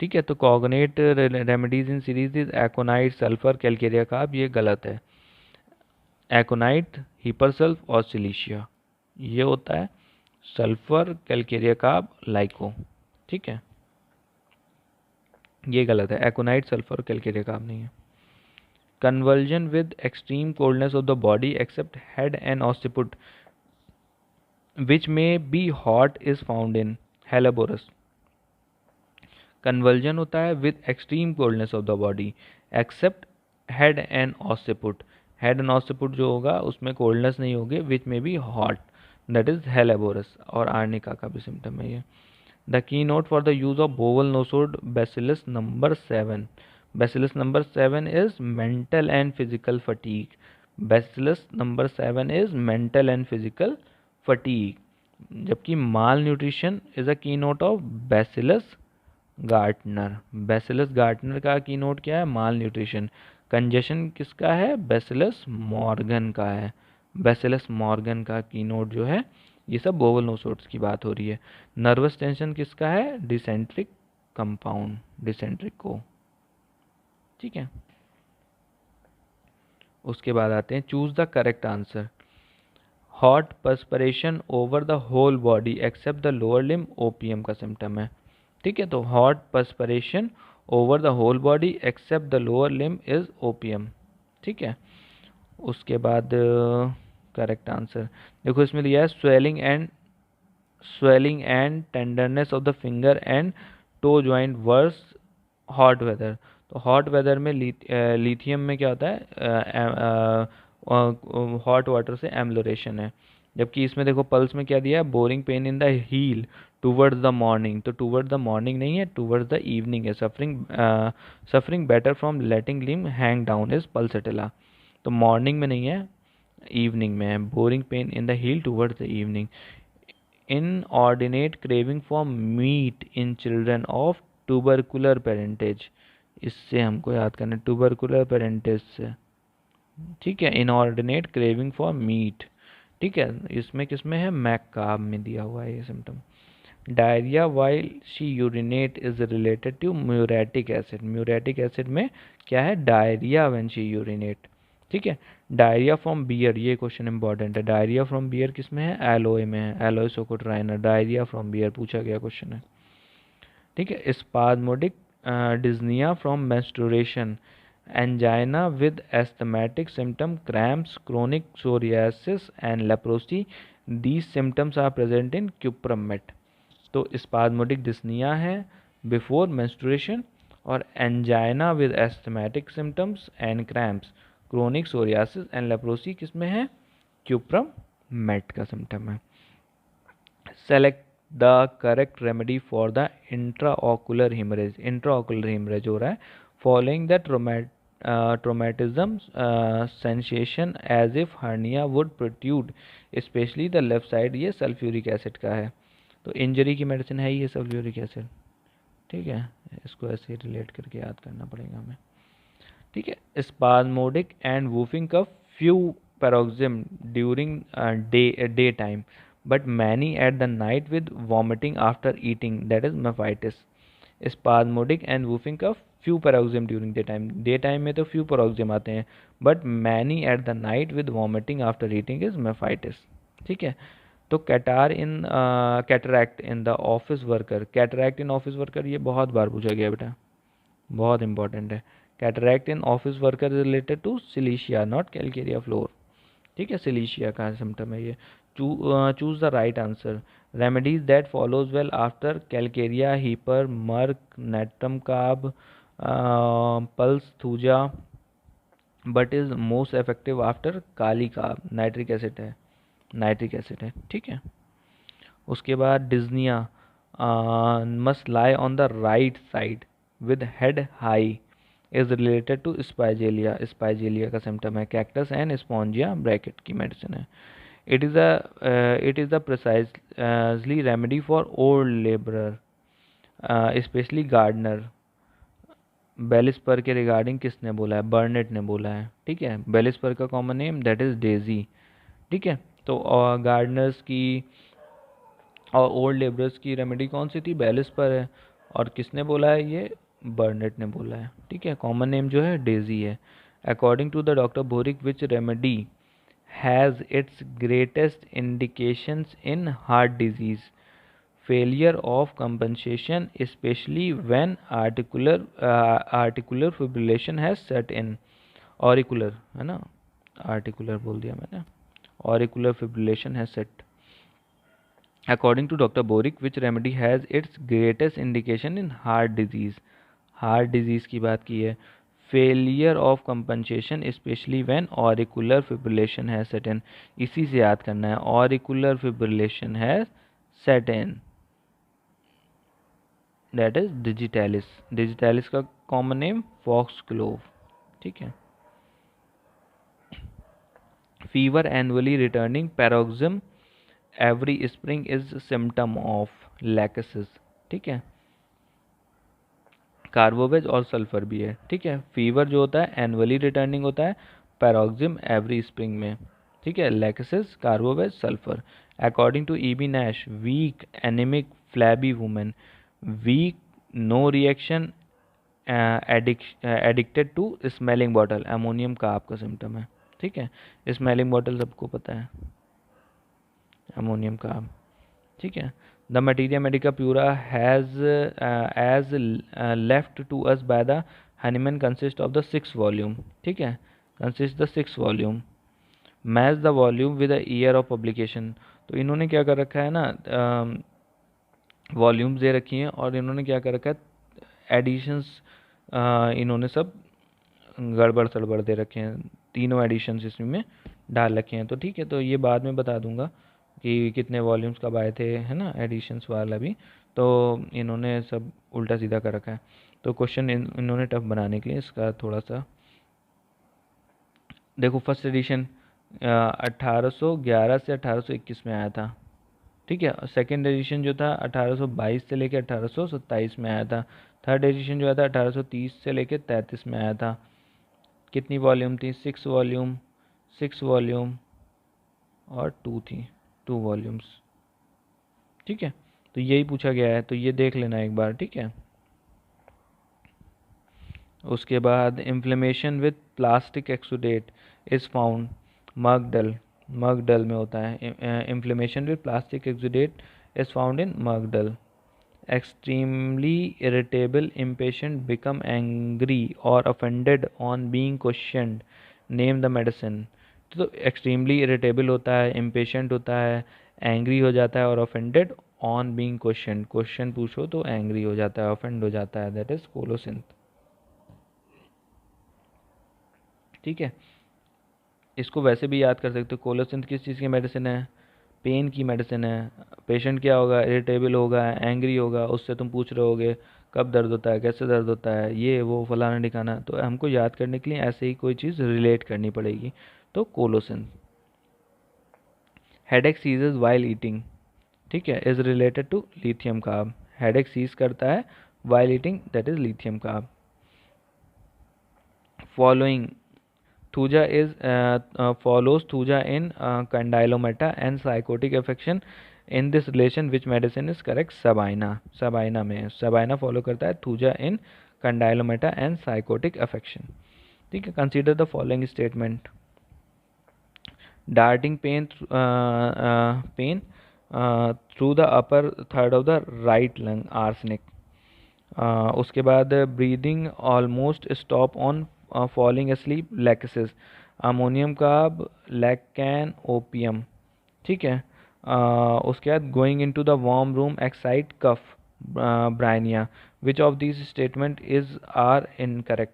ठीक है। तो cognate remedies in series is aconite, sulphur, calcarea carb, ये गलत है। एकोनाइट, हिपरसल्फ और सिलीशिया। ये होता है सल्फर, कैलकेरिया कार्ब, लाइको। ठीक है, ये गलत है, एकोनाइट, सल्फर, कैलकेरिया कार्ब नहीं है। Convulsion with extreme coldness of the body except head and occiput which may be hot is found in helleborus. Convulsion होता है with extreme coldness of the body except head and occiput. Head and occiput जो होगा उसमें coldness नहीं होगी, which may be hot, that is helleborus. और arnica का भी सिम्टम है ये। The keynote for the use of bowel nosode bacillus number 7। Bacillus number 7 is mental and physical fatigue. Bacillus number 7 is mental and physical fatigue. जबकि माल nutrition is a key note of bacillus Gartner. Bacillus Gartner का की note क्या है? माल nutrition. Congestion किसका है? Bacillus Morgan का है। Bacillus Morgan का की नोट जो है, ये सब बोवल नोसोड्स की बात हो रही है। नर्वस टेंशन किसका है? डिसेंट्रिक कंपाउंड, डिसेंट्रिक को। ठीक है, उसके बाद आते हैं choose the correct answer. Hot perspiration over the whole body except the lower limb opium का सिम्टम है। ठीक है, तो hot perspiration over the whole body except the lower limb is opium. ठीक है, उसके बाद करेक्ट आंसर देखो, इसमें दिया है swelling and tenderness of the finger and toe joint worse hot weather. तो हॉट वेदर में लिथियम में क्या होता है? हॉट वाटर से एम्लोरेशन है। जबकि इसमें देखो पल्स में क्या दिया है? Boring pain in the heel towards the morning. तो टूवर्ड्स द मॉर्निंग नहीं है, टूवर्ड्स द इवनिंग है। Suffering better from letting limb hang down is pulsatilla. तो मॉर्निंग में नहीं है, इवनिंग में है। Boring pain in the heel towards the evening. Inordinate craving for meat in children of tubercular parentage. इससे हमको याद करना है, ट्यूबरकुलर पेरेंटेज से। ठीक है, इनऑर्डिनेट क्रेविंग फॉर मीट। ठीक है, इसमें किसमें है? मैकाब में दिया हुआ है ये symptom. Diarrhoea while she urinate is related to muriatic acid. Muriatic acid में क्या है? Diarrhoea when she urinate. ठीक है, डायरिया फ्रॉम बियर, ये क्वेश्चन इंपॉर्टेंट है। डायरिया फ्रॉम बियर किस में है? एलोए में है, aloe socotrina. Diarrhoea from beer पूछा गया क्वेश्चन है। ठीक है, spasmodic dyspnoea from menstruation, angina with asthmatic symptom, cramps, chronic psoriasis and leprosy. These symptoms are present in cuprum met. तो स्पाज्मोडिक डिस्निया है बिफोर मेंस्ट्रुएशन, और angina with asthmatic symptoms and cramps, chronic psoriasis and leprosy किसमें है? Cuprum met का symptom है। Select the correct remedy for the intraocular haemorrhage. Intraocular haemorrhage हो रहा है following the traumatism sensation as if hernia would protrude, especially the left side। ये sulphuric acid का है। तो इंजरी की मेडिसिन है ये सल्फ्यूरिक एसिड। ठीक है, इसको ऐसे रिलेट करके याद करना पड़ेगा हमें। ठीक है, spasmodic and whooping cough, few paroxysm during day time but many at the night with vomiting after eating, that is mephitis. Spasmodic and whooping cough, few paroxysm during day time में तो few paroxysm आते हैं, but many at the night with vomiting after eating is mephitis. ठीक है, तो cataract in the office worker. Cataract in office worker ये बहुत बार पूछा गया बेटा, बहुत इंपॉर्टेंट है। Cataract in office worker related to silicea, not calcarea fluor. ठीक है, सिलीशिया का सिम्टम है ये। Choose the right answer. Remedies that follows well after calcarea, hepar, merc, natrum carb, puls thuja, but is most effective after kali carb. Nitric acid है, nitric acid है। ठीक है, उसके बाद dyspnoea must lie on the right side with head high is related to spigelia. Spigelia का symptom है। Cactus and spongia bracket की medicine है। It is the precisely remedy for old labourer, especially gardener. Bellis per के regarding किसने बोला है? बर्नेट ने बोला है। ठीक है, बेलिस्पर का common name that is Daisy. ठीक है, तो गार्डनर्स की और ओल्ड लेबरर्स की रेमेडी कौन सी थी? बेलिस्पर है। और किसने बोला है? ये बर्नेट ने बोला है। ठीक है, कॉमन नेम जो है डेजी है। According to the doctor Boericke which remedy has its greatest indications in heart disease, failure of compensation, especially when articular fibrillation has set in. Auricular है ना, आर्टिकुलर बोल दिया मैंने, auricular fibrillation has set. According to Dr. Boric, which remedy has its greatest indication in heart disease? Heart disease की बात की है. Failure of compensation especially when auricular fibrillation has set in. इसी से याद करना है, auricular fibrillation has set in. That is digitalis. Digitalis का common name foxglove. ठीक है. Fever annually returning paroxysm every spring is symptom of lachesis. ठीक है. कार्बोवेज और सल्फर भी है. ठीक है. फीवर जो होता है एनुअली रिटर्निंग होता है, पैरोक्सिम एवरी स्प्रिंग में. ठीक है. Lachesis, carbo veg, sulphur. According to E B Nash, weak, anaemic, flabby women. Weak, no reaction, addicted to smelling bottle. Ammonium का आपका सिम्टम है. ठीक है. स्मेलिंग बॉटल सबको पता है, अमोनियम का. ठीक है. The materia medica pura has as left to us by the Hahnemann consist of the 6 volume. ठीक है. Consist the 6 volume. Match the volume with the year of publication. तो इन्होंने क्या कर रखा है ना, वॉल्यूम्स दे रखी हैं और इन्होंने क्या कर रखा है, एडिशंस इन्होंने सब गड़बड़ सड़बड़ दे रखे हैं. तीनों एडिशंस इसमें डाल रखे हैं. तो ठीक है. तो ये बाद में बता दूंगा कि कितने वॉल्यूम्स कब आए थे, है ना, एडिशंस वाला भी. तो इन्होंने सब उल्टा सीधा कर रखा है. तो क्वेश्चन इन्होंने टफ बनाने के लिए इसका थोड़ा सा देखो. फर्स्ट एडिशन 1811 से 1821 में आया था. ठीक है. सेकेंड एडिशन जो था 1822 से लेकर 1827 में आया था. थर्ड एडिशन जो आया था 1830 से लेकर 33 में आया था. कितनी वॉल्यूम थी? 6 वॉल्यूम, 6 वॉल्यूम और 2 थी, 2 वॉल्यूम्स. ठीक है. तो यही पूछा गया है, तो ये देख लेना एक बार. ठीक है. उसके बाद inflammation with plastic exudate is found. Mag dull, mag dull में होता है. Inflammation with plastic exudate is found in mag dull. Extremely irritable, impatient, become angry or offended on being questioned. Name the medicine. तो extremely irritable होता है, impatient होता है, angry हो जाता है और offended on being questioned. Question पूछो तो angry हो जाता है, offend हो जाता है. That is colocynth. ठीक है. इसको वैसे भी याद कर सकते हो. कोलोसिंथ किस चीज़ की मेडिसिन है? पेन की मेडिसिन है. पेशेंट क्या होगा? इरिटेबल होगा, एंग्री होगा, उससे तुम पूछ रहे होगे कब दर्द होता है, कैसे दर्द होता है, ये वो फलाना ठिकाना. तो हमको याद करने के लिए ऐसे ही कोई चीज़ रिलेट करनी पड़ेगी. तो कोलोसिन. Headache ceases while eating. ठीक है. Is related to lithium carb. Headache cease करता है while eating, that is lithium carb. Following Thuja is follows Thuja in condylomata and psychotic affection. In this relation, which medicine is correct? Sabina. Sabina में Sabina follow करता है Thuja in condylomata and psychotic affection. ठीक है. Consider the following statement. Darting pain through the upper third of the right lung, arsenic. उसके बाद breathing almost stop on falling asleep, lachesis. Ammonium carb, lac can, opium. ठीक है. उसके बाद going into the warm room excite cough, bryonia. Which of this statement is are incorrect?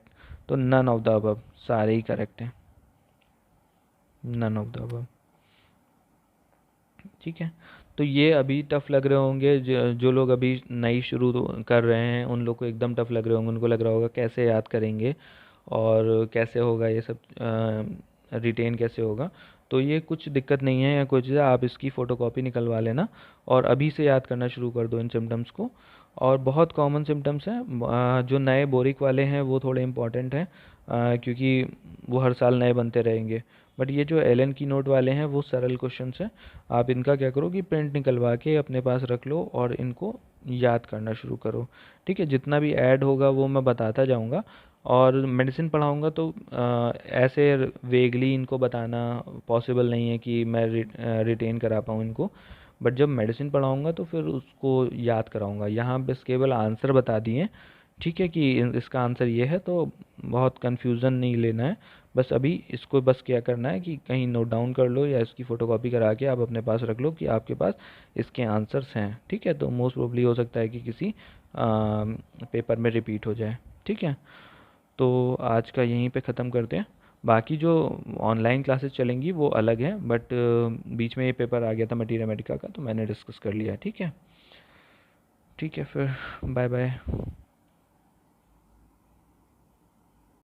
तो none of the above, सारे ही correct हैं. None of the above. ठीक है. तो ये अभी टफ लग रहे होंगे, जो लोग अभी नई शुरू कर रहे हैं उन लोग को एकदम टफ लग रहे होंगे. उनको लग रहा होगा कैसे याद करेंगे और कैसे होगा ये सब, रिटेन कैसे होगा. तो ये कुछ दिक्कत नहीं है या कोई चीज़. आप इसकी फ़ोटोकॉपी निकलवा लेना और अभी से याद करना शुरू कर दो इन सिम्टम्स को. और बहुत कॉमन सिम्टम्स हैं. जो नए बोरिक वाले हैं वो थोड़े इंपॉर्टेंट हैं क्योंकि वो हर साल नए बनते रहेंगे. बट ये जो एलन की नोट वाले हैं वो सरल क्वेश्चंस हैं. आप इनका क्या करो कि प्रिंट निकलवा के अपने पास रख लो और इनको याद करना शुरू करो. ठीक है. जितना भी ऐड होगा वो मैं बताता जाऊंगा और मेडिसिन पढ़ाऊँगा तो ऐसे वेगली इनको बताना पॉसिबल नहीं है कि मैं रिटेन करा पाऊँ इनको। बट जब मेडिसिन पढ़ाऊँगा तो फिर उसको याद कराऊँगा। यहाँ बस केवल आंसर बता दिए, ठीक है, कि इसका आंसर ये है, तो बहुत कन्फ्यूज़न नहीं लेना है। बस अभी इसको बस क्या करना है कि कहीं नोट डाउन कर लो या इसकी फ़ोटोकॉपी करा के आप अपने पास रख लो कि आपके पास इसके आंसर्स हैं, ठीक है। तो मोस्ट प्रोबेबली हो सकता है कि किसी पेपर में रिपीट हो जाए, ठीक है। तो आज का यहीं पे ख़त्म करते हैं। बाकी जो ऑनलाइन क्लासेस चलेंगी वो अलग है, बट बीच में ये पेपर आ गया था मटीरिया मेडिका का, तो मैंने डिस्कस कर लिया, ठीक है। ठीक है, फिर बाय बाय।